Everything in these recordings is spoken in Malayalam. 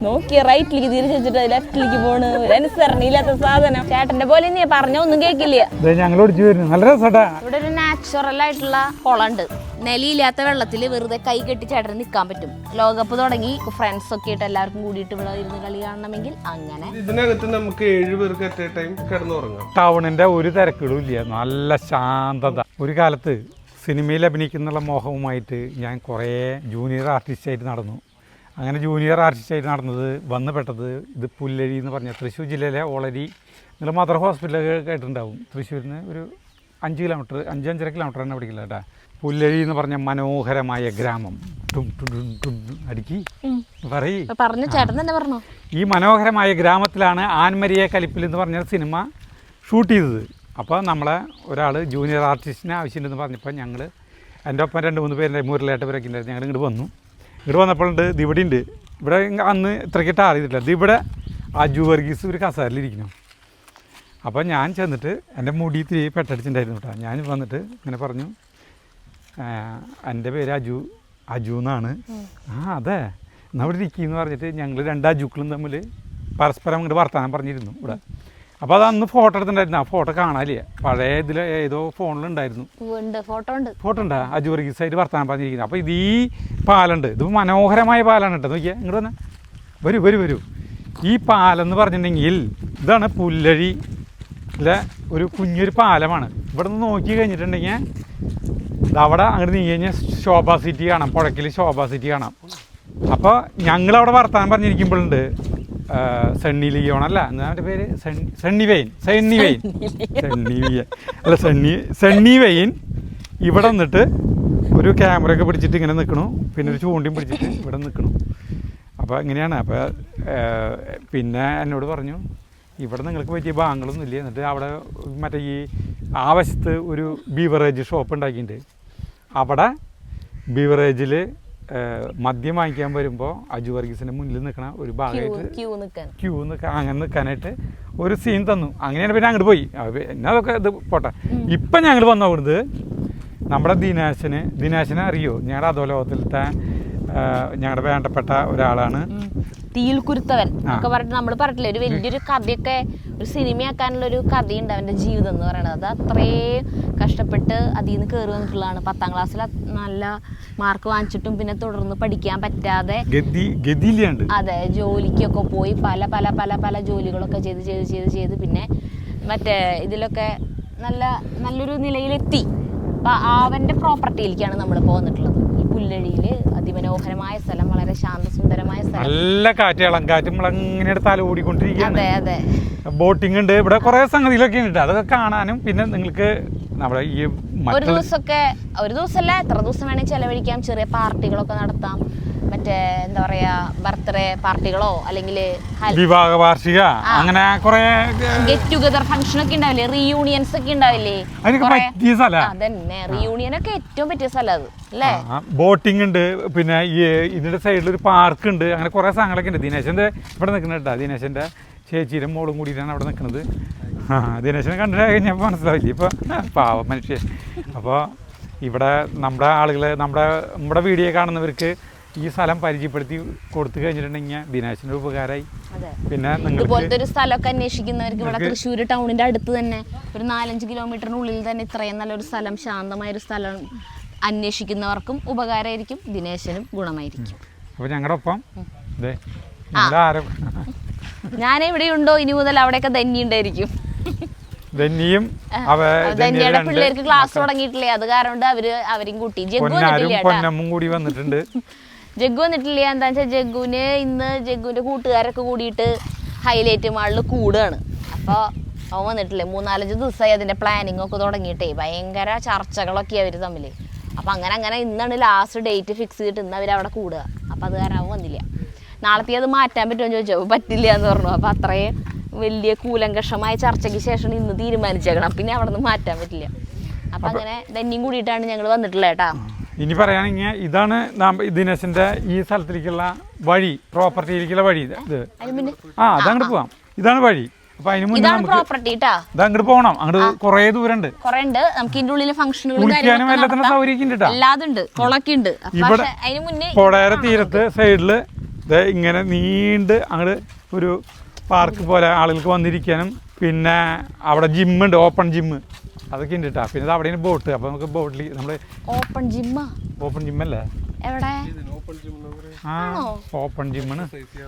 നോക്കിയ റൈറ്റിലേക്ക് തിരിച്ചു വെച്ചിട്ട് ലെഫ്റ്റിലേക്ക് പോണ് ഒരു അനുസരണയില്ലാത്ത സാധനം. ചേട്ടന്റെ പോലെ നീ പറഞ്ഞ ഒന്നും കേൾക്കില്ല. ഇവിടെ ഒരു നാച്ചുറൽ ആയിട്ടുള്ള കുളമുണ്ട്. നെലിയില്ലാത്ത വെള്ളത്തിൽ വെറുതെ കൈ കെട്ടി ചേട്ടന് നിൽക്കാൻ പറ്റും. ലോകകപ്പ് തുടങ്ങി ഫ്രണ്ട്സ് ഒക്കെ ആയിട്ട് എല്ലാവർക്കും കൂടിയിട്ട് ഇവിടെ ഇരുന്ന് കളി കാണണമെങ്കിൽ അങ്ങനെ. ഇതിനകത്ത് നമുക്ക് 7 പേർക്ക് അറ്റ് എ ടൈം കിടന്നുറങ്ങാം. ടൗണിന്റെ ഒരു തിരക്കുകളും ഇല്ല, നല്ല ശാന്തത. ഒരു കാലത്ത് സിനിമയിൽ അഭിനയിക്കുന്നുള്ള മോഹവുമായിട്ട് ഞാൻ കുറേ ജൂനിയർ ആർട്ടിസ്റ്റായിട്ട് നടന്നു. അങ്ങനെ ജൂനിയർ ആർട്ടിസ്റ്റായിട്ട് നടന്നത് വന്ന് പെട്ടത് ഇത് പുല്ലഴി എന്ന് പറഞ്ഞ തൃശ്ശൂർ ജില്ലയിലെ ഓളരി. നിങ്ങൾ മദർ ഹോസ്പിറ്റലൊക്കെ കേട്ടിട്ടുണ്ടാവും. തൃശ്ശൂരിൽ നിന്ന് ഒരു 5-5.5 കിലോമീറ്റർ തന്നെ പിടിക്കില്ല കേട്ടാ. പുല്ലഴി എന്ന് പറഞ്ഞ മനോഹരമായ ഗ്രാമം. പറഞ്ഞു ചേട്ടൻ തന്നെ പറഞ്ഞു. ഈ മനോഹരമായ ഗ്രാമത്തിലാണ് ആൻമരിയ കലിപ്പിൽ എന്ന് പറഞ്ഞ സിനിമ ഷൂട്ട് ചെയ്തത്. അപ്പോൾ നമ്മളെ ഒരാൾ ജൂനിയർ ആർട്ടിസ്റ്റിനെ ആവശ്യമുണ്ടെന്ന് പറഞ്ഞപ്പോൾ ഞങ്ങൾ എൻ്റെ ഒപ്പം 2-3 പേരുടെ മുരളേട്ട പേരൊക്കെ ഉണ്ടായിരുന്നു. ഞങ്ങൾ ഇങ്ങോട്ട് വന്നു. ഇവിടെ വന്നപ്പോഴുണ്ട് ഇത് ഇവിടെ ഉണ്ട്. ഇവിടെ അന്ന് ഇത്രയ്ക്കിട്ട് അറിയില്ല. ഇത് ഇവിടെ അജു വർഗീസ് ഒരു കസേരയിലിരിക്കുന്നു. അപ്പോൾ ഞാൻ ചെന്നിട്ട് എൻ്റെ മുടി തിരി പെട്ടടിച്ചിട്ടുണ്ടായിരുന്നു കേട്ടോ. ഞാൻ വന്നിട്ട് ഇങ്ങനെ പറഞ്ഞു, എൻ്റെ പേര് അജു എന്നാണ്. അതെ എന്നാൽ ഇവിടെ ഇരിക്കുമെന്ന് പറഞ്ഞിട്ട് ഞങ്ങൾ 2 അജുക്കളും തമ്മിൽ പരസ്പരം അങ്ങോട്ട് വർത്താനം പറഞ്ഞിരുന്നു ഇവിടെ. അപ്പോൾ അത് അന്ന് ഫോട്ടോ എടുത്തിട്ടുണ്ടായിരുന്നു. ആ ഫോട്ടോ കാണാനില്ല, പഴയ ഇതിൽ ഏതോ ഫോണിലുണ്ടായിരുന്നു. ഫോട്ടോ ഉണ്ടാ അജു വർഗീസായിട്ട് വർത്താനം പറഞ്ഞിരിക്കുന്നത്. അപ്പോൾ ഇത് ഈ പാലുണ്ട്, ഇത് മനോഹരമായ പാലാണ് കേട്ടോ. നോക്കിയാൽ ഇങ്ങോട്ട് വന്നാൽ വരൂ. ഈ പാലെന്ന് പറഞ്ഞിട്ടുണ്ടെങ്കിൽ ഇതാണ് പുല്ലഴിയിലെ ഒരു കുഞ്ഞൊരു പാലമാണ്. ഇവിടെ നിന്ന് നോക്കി കഴിഞ്ഞിട്ടുണ്ടെങ്കിൽ അവിടെ അങ്ങോട്ട് നീങ്ങി കഴിഞ്ഞാൽ ശോഭാ സിറ്റി കാണാം, പുഴയ്ക്കൽ ശോഭാ സിറ്റി കാണാം. അപ്പോൾ ഞങ്ങളവിടെ വർത്താനം പറഞ്ഞിരിക്കുമ്പോഴുണ്ട് സണ്ണി ലിയോൺ അല്ല എൻ്റെ പേര് സണ്ണി വെയിൻ ഇവിടെ നിന്നിട്ട് ഒരു ക്യാമറയൊക്കെ പിടിച്ചിട്ട് ഇങ്ങനെ നിൽക്കണു, പിന്നെ ഒരു ചൂണ്ടിയും പിടിച്ചിട്ട് ഇവിടെ നിൽക്കണു. അപ്പോൾ ഇങ്ങനെയാണ്. അപ്പോൾ പിന്നെ എന്നോട് പറഞ്ഞു ഇവിടെ നിങ്ങൾക്ക് പറ്റിയ ബാങ്കളൊന്നും ഇല്ല. എന്നിട്ട് അവിടെ മറ്റേ ഈ ആവശ്യത്ത് ഒരു ബീവറേജ് ഷോപ്പ് ഉണ്ടാക്കിയിട്ടുണ്ട്. അവിടെ ബീവറേജിൽ മദ്യം വാങ്ങിക്കാൻ വരുമ്പോൾ അജു വർഗീസിൻ്റെ മുന്നിൽ നിൽക്കണ ഒരു ഭാഗമായിട്ട് ക്യൂ നിൽക്കാൻ അങ്ങനെ നിൽക്കാനായിട്ട് ഒരു സീൻ തന്നു. അങ്ങനെയാണ് പിന്നെ അങ്ങോട്ട് പോയി. പിന്നെ അതൊക്കെ ഇത് പോട്ടെ. ഇപ്പം ഞങ്ങൾ വന്നവിടുന്നത് നമ്മുടെ ദിനേശനെ അറിയോ? ഞങ്ങളുടെ അധോലോകത്തിലത്തെ ഞങ്ങളുടെ വേണ്ടപ്പെട്ട ഒരാളാണ്. തീയിൽ കുരുത്തവൻ ഒക്കെ പറഞ്ഞിട്ട് നമ്മൾ പറഞ്ഞിട്ടില്ലേ, ഒരു വലിയൊരു കഥയൊക്കെ ഒരു സിനിമയാക്കാനുള്ള ഒരു കഥയുണ്ട് അവൻ്റെ ജീവിതം എന്ന് പറയുന്നത്. അത് അത്രയും കഷ്ടപ്പെട്ട് അതിൽ നിന്ന് കയറി വന്നിട്ടുള്ളതാണ്. 10ാം ക്ലാസ്സിൽ നല്ല മാർക്ക് വാങ്ങിച്ചിട്ടും പിന്നെ തുടർന്ന് പഠിക്കാൻ പറ്റാതെ അതെ ജോലിക്കൊക്കെ പോയി പല പല പല പല ജോലികളൊക്കെ ചെയ്ത് പിന്നെ മറ്റേ ഇതിലൊക്കെ നല്ലൊരു നിലയിലെത്തി. അപ്പം അവൻ്റെ പ്രോപ്പർട്ടിയിലേക്കാണ് നമ്മളിപ്പോൾ വന്നിട്ടുള്ളത്. ഈ പുല്ലഴിയിൽ അതിമനോഹരമായ സ്ഥലം, വളരെ ശാന്തസുന്ദരമായ സ്ഥലം, നല്ല കാറ്റ്, ഇളം കാറ്റ്, നമ്മളങ്ങനെ തല ഓടിക്കൊണ്ടിരിക്കുകയാണ്. അതെ ബോട്ടിംഗ് ഉണ്ട് ഇവിടെ, കുറേ സംഗതികളൊക്കെ ഉണ്ട്. അതൊക്കെ കാണാനും പിന്നെ നിങ്ങൾക്ക് നമ്മുടെ ഈ ഒരു ദിവസമല്ല എത്ര ദിവസം വേണമെങ്കിൽ ചെലവഴിക്കാം. ചെറിയ പാർട്ടികളൊക്കെ നടത്താം. മറ്റേ എന്താ പറയാ ബർത്ത്ഡേ പാർട്ടികളോ അല്ലെങ്കിൽ വിവാഹ വാർഷിക അങ്ങനെ കുറെ ഗെറ്റ് ടുഗദർ ഫംഗ്ഷൻ ഒക്കെ ഉണ്ടാവില്ലേ, റീയൂണിയൻസ് ഒക്കെ ഉണ്ടാവില്ലേ, അതന്നെ റീയൂണിയൻ ഒക്കെ ഏറ്റവും പറ്റിയ സ്ഥലം അത് അല്ലേ. ബോട്ടിംഗ് ഉണ്ട്, പിന്നെ ഈ ഇതിന്റെ സൈഡിൽ ഒരു പാർക്ക് ഉണ്ട്. അങ്ങനെ കുറെ സാധനങ്ങളൊക്കെ ഉണ്ട്. ദിനേശന്റെ ഇവിടെ നിൽക്കുന്നുണ്ട്. ദിനേശന്റെ ചേച്ചിയുടെ മോളും കൂടിയിട്ടാണ് അവിടെ നിൽക്കുന്നത്. ദിനേശനെ കണ്ടിട്ട് കഴിഞ്ഞപ്പോൾ മനസ്സിലാവില്ലേ ഇപ്പോൾ പാവ മനുഷ്യൻ. അപ്പോൾ ഇവിടെ നമ്മുടെ ആളുകൾ നമ്മുടെ വീഡിയോ കാണുന്നവർക്ക് ഈ സ്ഥലം പരിചയപ്പെടുത്തി കൊടുത്തു കഴിഞ്ഞിട്ടുണ്ടെങ്കിൽ ദിനേശിൻ്റെ ഉപകാരമായി. പിന്നെ ഇതുപോലത്തെ ഒരു സ്ഥലമൊക്കെ അന്വേഷിക്കുന്നവർക്ക് ഇവിടെ തൃശ്ശൂർ ടൗണിന്റെ അടുത്ത് തന്നെ ഒരു 4-5 കിലോമീറ്ററിനുള്ളിൽ തന്നെ ഇത്രയും നല്ലൊരു സ്ഥലം, ശാന്തമായൊരു സ്ഥലം അന്വേഷിക്കുന്നവർക്കും ഉപകാരമായിരിക്കും, ദിനേശനും ഗുണമായിരിക്കും. അപ്പോൾ ഞങ്ങളുടെ ഒപ്പം ഞാൻ എവിടെയുണ്ടോ ഇനി മുതൽ അവിടെയൊക്കെ ധന്യ ഉണ്ടായിരിക്കും. ധന്യയുടെ പിള്ളേർക്ക് ക്ലാസ് തുടങ്ങിയിട്ടില്ലേ, അത് കാരണം അവരും കൂട്ടി. ജഗ്ഗു വന്നിട്ടില്ല. എന്താ വെച്ചാൽ ജഗ്ഗുവിന്റെ കൂട്ടുകാരൊക്കെ കൂടിയിട്ട് ഹൈലൈറ്റ് മാളിൽ കൂടുകയാണ്. അപ്പോൾ അവൻ വന്നിട്ടില്ലേ. 3-4 ദിവസമായി അതിന്റെ പ്ലാനിങ് ഒക്കെ തുടങ്ങിയിട്ടേ. ഭയങ്കര ചർച്ചകളൊക്കെ അവർ തമ്മിൽ. അപ്പം അങ്ങനെ ഇന്നാണ് ലാസ്റ്റ് ഡേറ്റ് ഫിക്സ് ചെയ്തിട്ട് ഇന്ന് അവരവിടെ കൂടുക. അപ്പം അത് കാരണം അവൻ വന്നില്ല. നാളത്തെ അത് മാറ്റാൻ പറ്റുമെന്ന് ചോദിച്ചപ്പോൾ പറ്റില്ല എന്ന് പറഞ്ഞു. അപ്പം അത്രയും വലിയ കൂലങ്കഷമായ ചർച്ചയ്ക്ക് ശേഷം ഇന്ന് തീരുമാനിച്ചേക്കണം. പിന്നെ അവിടെ നിന്ന് മാറ്റാൻ പറ്റില്ല. അപ്പം അങ്ങനെ ധന്യം കൂടിയിട്ടാണ് ഞങ്ങൾ വന്നിട്ടുള്ളത് കേട്ടാ. ഇനി പറയുകയാണെങ്കിൽ ഇതാണ് ദിനേശന്റെ ഈ സ്ഥലത്തിലേക്കുള്ള വഴി, പ്രോപ്പർട്ടിയിലേക്കുള്ള വഴി. അതങ്ങോട്ട് പോവാം. ഇതാണ് വഴി. അപ്പൊ അതിന് മുന്നേ അങ്ങോട്ട് പോകണം. അങ്ങോട്ട് കുറെ ദൂരമുണ്ട്. നമുക്ക് ഇതിന്റെ ഉള്ളിൽ ഫംഗ്ഷനുകൾ എല്ലാത്തിനും സൗകര്യം എല്ലാതുണ്ട്. കുളൊക്കെ ഉണ്ട്. ഇവിടെ പുഴയുടെ തീരത്ത് സൈഡില് ഇത് ഇങ്ങനെ നീണ്ട് അങ്ങോട്ട് ഒരു പാർക്ക് പോലെ ആളുകൾക്ക് വന്നിരിക്കാനും പിന്നെ അവിടെ ജിമ്മുണ്ട്, ഓപ്പൺ ജിമ്മ് അതൊക്കെ ഉണ്ട് കേട്ടോ. പിന്നെ അവിടെയാണ് ബോട്ട്. അപ്പോൾ നമുക്ക് ബോട്ടിൽ നമ്മൾ ഓപ്പൺ ജിമ്മാ? ഓപ്പൺ ജിമ്മല്ലേ? എവിടെ? ആ ഓപ്പൺ ജിമ്മാണ്.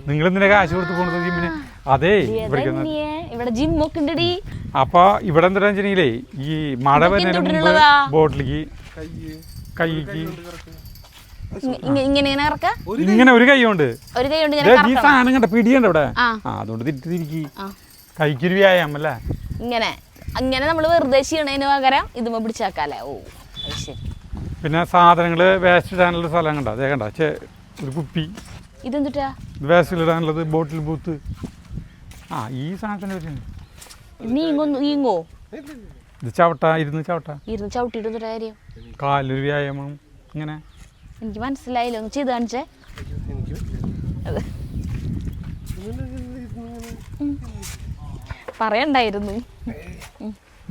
നിങ്ങൾ എന്തിനാ കാശ് കൊടുത്ത് പോകുന്നത് ജിമ്മിന്? അതേ ഇവിടെ ജിമ്മൊക്കെ ഉണ്ടടി. അപ്പൊ ഇവിടെ എന്താ വെച്ചിട്ടുണ്ടെങ്കിലേ ഈ മഴ വരുന്നതിന് മുമ്പ് ബോട്ടിലേക്ക് കൈക്ക് ഇങ്ങനെ ഒരു കൈ കൊണ്ട് ഈ സാധനം കണ്ട പിടിയുണ്ട് ഇവിടെ. അതുകൊണ്ട് തിരിക്കി കൈക്കൊരു വ്യായാമം അല്ലേ ഇങ്ങനെ അങ്ങനെ നമ്മൾ വെറുതെ ചെയ്യണതിന് പകരം ഇതുമ്മ പിടിച്ചാക്കാല്ലേ. ഓ ശരി. പിന്നെ സാധനങ്ങള് വേസ്റ്റ് ഇടാനുള്ള സ്ഥലം കണ്ട, അതേ കണ്ട ഒരു കുപ്പി. ഇതെന്തിട്ടാ വേസ്റ്റ് ഇടാനുള്ളത്? Bottle booth. ആ ഈ സാധനത്തിന് പറ്റുന്നു. നീങ്ങോ ഇത് ചവിട്ട, ഇരുന്ന് ചവിട്ടിട്ട് കാര്യം കാലിലൊരു വ്യായാമം ഇങ്ങനെ. എനിക്ക് മനസ്സിലായില്ല, ഒന്ന് ചെയ്ത് കാണിച്ചേ. പറയണ്ടായിരുന്നു.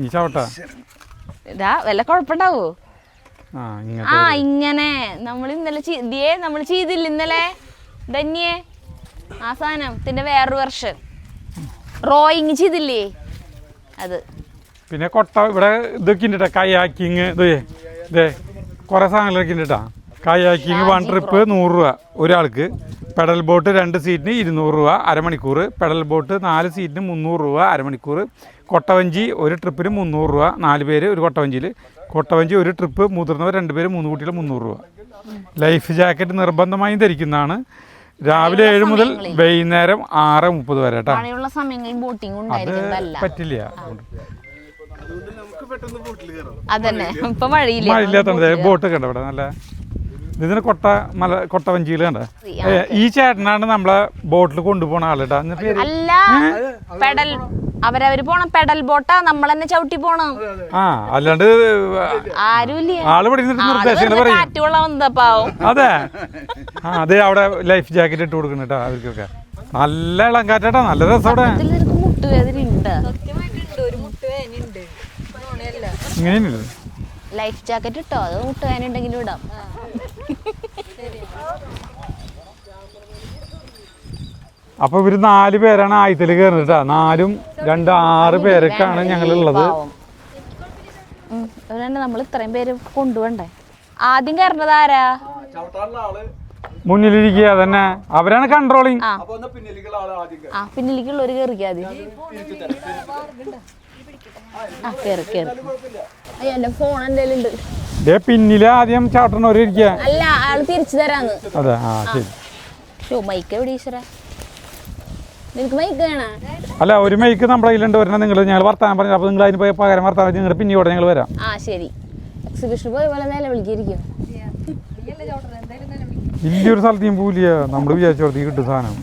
ഈ ചവിട്ട വല്ല കുഴപ്പമുണ്ടാവോ? ആ ഇങ്ങനെ നമ്മൾ ഇന്നലെ നമ്മൾ ചെയ്തില്ല ഇന്നലെ ധന്യേ ആ സാധനത്തിന്റെ വേറൊരു വെർഷൻ റോയിങ് ചെയ്തില്ലേ അത്. പിന്നെ കൊട്ട ഇവിടെ ഇതൊക്കെ ഉണ്ട് കേട്ടോ, കയാക്കിങ്. ഇതേ കുറെ സാധനങ്ങളൊക്കെ ഉണ്ട് കേട്ടോ. കയാക്കിങ് 1 ട്രിപ്പ് 100 രൂപ ഒരാൾക്ക്. പെഡൽ ബോട്ട് 2 സീറ്റിന് 200 രൂപ അരമണിക്കൂർ. പെഡൽ ബോട്ട് 4 സീറ്റിന് 300 രൂപ അരമണിക്കൂർ. കൊട്ടവഞ്ചി 1 ട്രിപ്പിന് 300 രൂപ, 4 പേര് ഒരു കൊട്ടവഞ്ചിയിൽ. കൊട്ടവഞ്ചി 1 ട്രിപ്പ്, മുതിർന്നവർ 2 പേര് 3 കുട്ടികൾ 300 രൂപ. ലൈഫ് ജാക്കറ്റ് നിർബന്ധമായും ധരിക്കുന്നതാണ്. രാവിലെ 7 മുതൽ വൈകുന്നേരം 6:30 വരെ കേട്ടോ. അത് പറ്റില്ല. മഴയില്ലാത്തത് ബോട്ട് കണ്ട ഇവിടെ നല്ല ഇതിന് കൊട്ടവഞ്ചിയിൽ കണ്ട. ഈ ചേട്ടനാണ് നമ്മളെ ബോട്ടിൽ കൊണ്ടുപോണ ആളേട്ടാ. അല്ല പെഡൽ അവരവര് പോണം, പെഡൽ ബോട്ടാ, നമ്മൾ തന്നെ ചവിട്ടി പോണം. ആ അല്ലാണ്ട് ആരുമില്ല, ആള് നിർദ്ദേശങ്ങൾ പറയും. അതെ അതെ അവിടെ ലൈഫ് ജാക്കറ്റ് ഇട്ട് കൊടുക്കണം കേട്ടോ അവർക്കൊക്കെ. നല്ല ഇളം കാറ്റാട്ടാ, നല്ല രസം അവിടെ. ഇങ്ങനെയുണ്ട് ലൈഫ് ജാക്കറ്റ് ഇട്ടോ, അത് മുട്ടുവേനുണ്ടെങ്കിലും ഇടാം. അപ്പൊ ഇവര് 4 പേരാണ് ആയത്തിൽ കയറുന്നത് കേട്ടോ. 4ഉം 2 6 പേരൊക്കെയാണ് ഞങ്ങളുള്ളത്. നമ്മൾ ഇത്രയും പേര് കൊണ്ടുപോണ്ടേ. ആദ്യം കയറേണ്ടത് ആരാ? മുന്നിലിരിക്കുക തന്നെ, അവരാണ് കൺട്രോളിങ്. പിന്നിലേക്കുള്ളവര് കയറിക്കാതി. ഫോൺ എന്തെങ്കിലും ഉണ്ട്. പിന്നില് ആദ്യം ചാട്ടണവര് ഇരിക്കുക. അല്ല ആള് തിരിച്ചു തരാന്ന്. അതെ ആ ശരി. മൈക്ക് എവിടെ ഈശ്വരാ? നിനക്ക് മൈക്ക് വേണ? അല്ല ഒരു മൈക്ക് നമ്മുടെ കയ്യിലുണ്ട്. വരണം നിങ്ങൾ. ഞങ്ങൾ വർത്താനം പറഞ്ഞു. അപ്പൊ നിങ്ങൾ അതിന് പോയി പകരം വർത്താനം നിങ്ങൾ പിന്നീട് ഞങ്ങൾ വരാം. ആ ശരി. എക്സിബിഷൻ പോയ പോലെ നേരെ വിളിക്കായിരിക്കും. വലിയൊരു സ്ഥലത്തേയും പോവില്ല. നമ്മൾ വിചാരിച്ചോടത്തേക്ക് കിട്ടും സാധനം.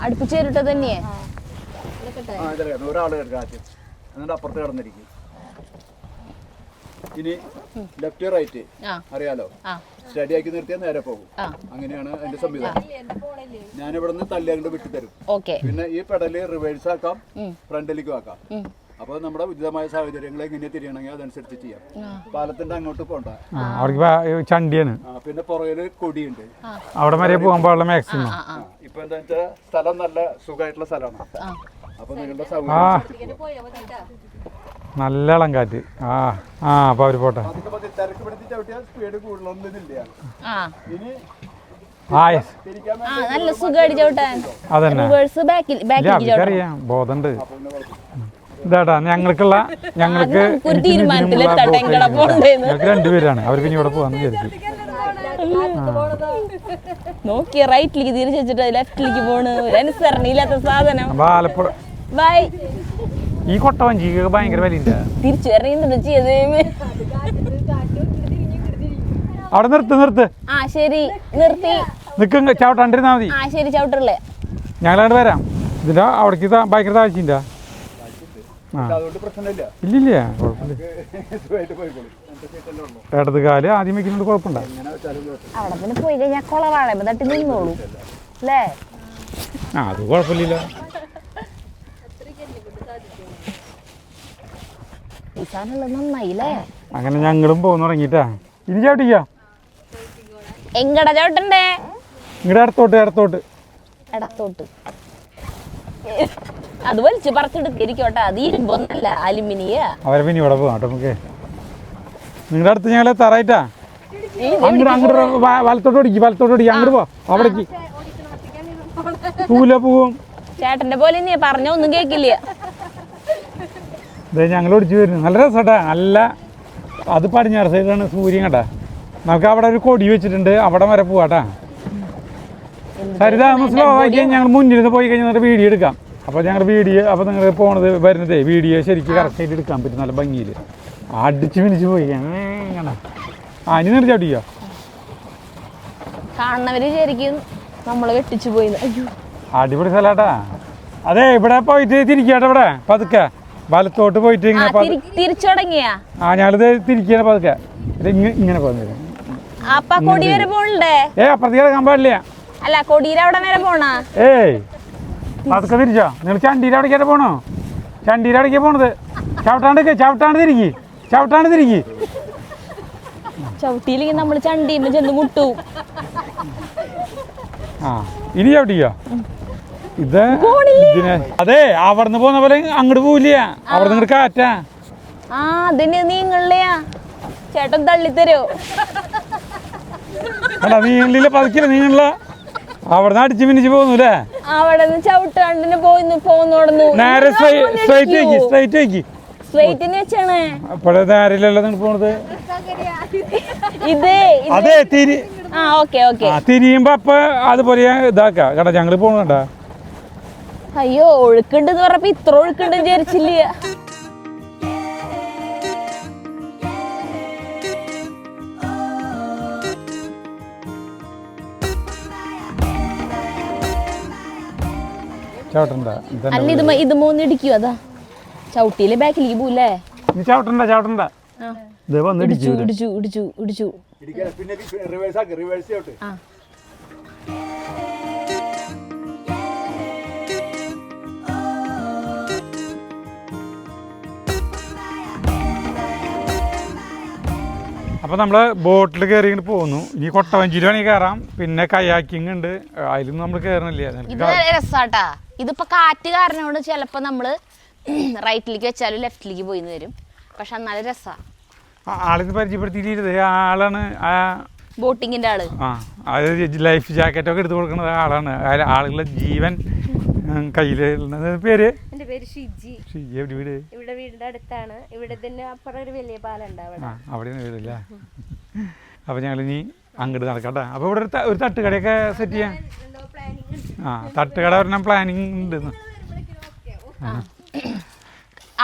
അടുപ്പിച്ച് തരട്ടെ തന്നെയേ. ഒരാള് എന്നിട്ട് അപ്പുറത്ത് കിടന്നിരിക്കും. ഇനി ലെഫ്റ്റ് റൈറ്റ് അറിയാലോ, സ്റ്റഡി ആക്കി നിർത്തിയാൽ നേരെ പോകും. അങ്ങനെയാണ് എന്റെ സംവിധാനം. ഞാനിവിടെ നിന്ന് തല്ലിയാണ്ട് വിട്ടു തരും. പിന്നെ ഈ പെഡല് റിവേഴ്സ് ആക്കാം, ഫ്രണ്ടിലേക്കും ആക്കാം. അപ്പൊ നമ്മുടെ ഉചിതമായ സാഹചര്യങ്ങൾ എങ്ങനെ തിരിയണമെങ്കിൽ അതനുസരിച്ച് ചെയ്യാം. പാലത്തിന്റെ അങ്ങോട്ട് പോണ്ട, ചണ്ടിയാണ്. പിന്നെ പുറകില് കൊടിയുണ്ട്, അവിടെ വരെ പോകാൻ പാടില്ല മാക്സിമം. ഇപ്പൊ എന്താ വെച്ചാൽ സ്ഥലം നല്ല സുഖമായിട്ടുള്ള സ്ഥലമാണ്. അപ്പൊ നിങ്ങളുടെ സൗകര്യം നല്ല ഇളം കാറ്റ്. ആ ആ അപ്പൊ അവര് പോട്ടെ. സ്പീഡ് കൂടുതലൊന്നുമില്ല. നല്ല സുഖമായിട്ട് ചവിട്ടാൻ. അതന്നെ അറിയാം, ബോധമുണ്ട്. ഇതാട്ടാ ഞങ്ങൾക്ക് ഞങ്ങൾക്ക് 2 പേരാണ്. അവർക്ക് ഇനി ഇവിടെ പോവാന്ന് വിചാരിച്ചു. നോക്കി റൈറ്റിലേക്ക് തിരിച്ചു വെച്ചിട്ട് ലെഫ്റ്റിലേക്ക് പോണ്. അനുസരണയില്ലാത്ത സാധനം. ആലപ്പുഴ ഈ കൊട്ടവഞ്ചിക്ക് ഭയങ്കര വിലയില്ല. തിരിച്ചു വരണ അവിടെ നിർത്ത്. ആ ശരി നിർത്തി. നിൽക്കും, ചവിട്ടാണ്ടിരുന്നാ മതി. ആ ശരി ചവിട്ടല്ലേ. ഞങ്ങളവിടെ വരാം. ഇതിന്റെ അവിടേക്ക് ഭയങ്കര താഴ്ചയില്ല. ഇല്ലില്ല കുഴപ്പമില്ല. ഇടത് കാല് ആദ്യം വെക്കുന്നുണ്ട്, കുഴപ്പമുണ്ടോ? അവിടെ പിന്നെ പോയി കഴിഞ്ഞാൽ കൊളവാഴ തട്ടി നിന്നോളൂ അല്ലേ? ആ അത് കുഴപ്പമില്ല. നന്നായില്ലേ? അങ്ങനെ ഞങ്ങളും പോകുന്നു തുടങ്ങിട്ടാ. ഇനി ചവിട്ടിക്കാം. എങ്ങടാ ചവിട്ടണ്ടേ? ഇങ്ങടെ ഇടത്തോട്ട് ഇടത്തോട്ട്. അത് വലിച്ചു പറിച്ചെടുത്തിരിക്കോട്ടെ. അത് ഇരുമ്പൊന്നല്ല, അലുമിനിയ. അവരെ പിന്നെ ഇവിടെ പോകാം കേട്ടോ നമുക്ക്. നിങ്ങളുടെ അടുത്ത് ഞങ്ങൾ തറായിട്ടാ. അങ്ങോട്ട് വലത്തോട്ട് ഓടിക്കും അങ്ങോട്ട് പോ. അവിടേക്ക് പൂല പോവും. ചേട്ടന്റെ പോലെ നീ പറഞ്ഞ ഒന്നും കേക്കില്ല. ഇതേ ഞങ്ങൾ ഓടിച്ചു വരുന്നു. നല്ല രസട്ടാ. നല്ല അത് പടിഞ്ഞാറ് സൈഡാണ് സൂര്യൻ കേട്ടാ. നമുക്ക് അവിടെ ഒരു കൊടി വെച്ചിട്ടുണ്ട്, അവിടെ വരെ പോവാട്ടാ. സരിത സ്ലോ ആക്കിയാൽ ഞങ്ങൾ മുന്നിൽ നിന്ന് പോയി കഴിഞ്ഞാൽ വീഡിയോ എടുക്കാം. അപ്പോൾ ഞങ്ങളുടെ വീഡിയോ അപ്പോൾ നിങ്ങൾ പോണത് വരുന്നതേ വീഡിയോ ശരിക്കും കറക്റ്റായിട്ട് എടുക്കാൻ പറ്റും. നല്ല ഭംഗിയിൽ അടിച്ച് പിടിച്ച് പോയി കണ്ടാ. ഇനി നിർത്തി ചവിട്ടിക്കോ. കാണുന്നവര് ശരിക്കും നമ്മള് വെട്ടിച്ചു പോയി. അടിപൊളി സ്ഥലാട്ടാ. അതെ ഇവിടെ പോയിട്ട് തിരിക്കാട്ടെ. ഇവിടെ പതുക്കെ വലത്തോട്ട് പോയിട്ട് ഇങ്ങനെ തിരിച്ചു തുടങ്ങിയാ. ഞാനിത് തിരിക്കാണ് പതുക്കെ. ഇത് ഇങ്ങനെ പോകുന്നത്. അപ്പൊ കൊടി വരെ പോണ്ടേ? അപ്പുറത്തേക്ക് ഇറങ്ങാൻ പാടില്ല. അല്ല, കൊടിയുടെ അവിടെ വരെ പോണ. പതുക്കെ തിരിച്ചോ. നിങ്ങൾ ചണ്ടീരെ അവിടേക്കായിട്ട് പോണോ? ചണ്ടീരെ അവിടേക്കാ പോണത്. ചവിട്ടാണ്ട് തിരിക്കി. ചവിട്ടിയില്ലെങ്കിൽ നമ്മള് ചണ്ടിയുമ്പോ ചെന്ന് മുട്ടു. ഇനി ചവിട്ടിക്കോ. ഇത് അതെ അവിടുന്ന് പോകുന്ന പോലെ അങ്ങോട്ട് പോവില്ല. അവിടുന്ന് ഇങ്ങോട്ട് കാറ്റാ. അതിന് നീങ്ങളിലെയാ ചേട്ടൻ തള്ളിത്തരോ? അല്ല നീങ്ങളില്ല, പതുക്കില്ല. നീങ്ങളില്ല. അവിടുന്ന് അടിച്ച് മിനിച്ച് പോകുന്നുല്ലേ? അവിടെ നിന്ന് ചവിട്ടാണ്ടിന് പോന്നു. നേരെ സ്ട്രൈറ്റ് സ്ട്രൈറ്റിന് വെച്ചാണ്. അപ്പോഴേ നേരില്ലല്ലോ നിങ്ങൾ പോണത്. അതെ തിരിയുമ്പോ അപ്പൊ അതുപോലെ ഇതാക്കാം കേട്ടാ. ഞങ്ങള് പോണണ്ട. അയ്യോ, ഒഴുക്കുണ്ടെന്ന് പറഞ്ഞപ്പോ ഇത്ര ഒഴുക്കുണ്ട് വിചാരിച്ചില്ല. അല്ല ഇത് മൂന്ന് ഇടിക്കൂ. അതാ ചവിട്ടിയിലെ ബാക്കിലേക്ക് പോലേ. ചവിട്ടണ്ട. ഇടിച്ചു. അപ്പോൾ നമ്മൾ ബോട്ടിൽ കയറി ഇങ്ങോട്ട് പോകുന്നു. ഇനി കൊട്ടവഞ്ചിയിൽ വേണമെങ്കിൽ കയറാം. പിന്നെ കയാക്കിങ് ഉണ്ട്, അതിലൊന്നും നമ്മൾ കയറണില്ല. ഇത് രസാട്ടാ. ഇതിപ്പോ കാറ്റ് കാരണം കൊണ്ട് ചിലപ്പോ നമ്മള് റൈറ്റിലേക്ക് വെച്ചാലും ലെഫ്റ്റിലേക്ക് പോയി വരും. പക്ഷെ എന്നാലും രസാ. ആളിന്ന് പരിചയപ്പെടുത്തിയിട്ട് ആളാണ് ആ ബോട്ടിങ്ങിന്റെ ആള്. അത് ലൈഫ് ജാക്കറ്റൊക്കെ എടുത്തു കൊടുക്കുന്നത് ആളാണ്. ആളുകളുടെ ജീവൻ കയ്യില്. പേര്? എന്റെ പേര് ഷിജി. എവിടെ വീട്? ഇവിടെ വീടിന്റെ അടുത്താണ്. ഇവിടെ തന്നെ അപ്പുറം ഒരു വലിയ പാലുണ്ട്. അവിടെ വീടില്ല. അപ്പൊ ഞങ്ങളിനി അങ്ങോട്ട് നടക്കട്ടെ. അപ്പൊ ഇവിടെ ഒരു തട്ടുകടയൊക്കെ സെറ്റ് ചെയ്യാം. തട്ടുകട ഒരെണ്ണം പ്ലാനിങ് ഉണ്ട്.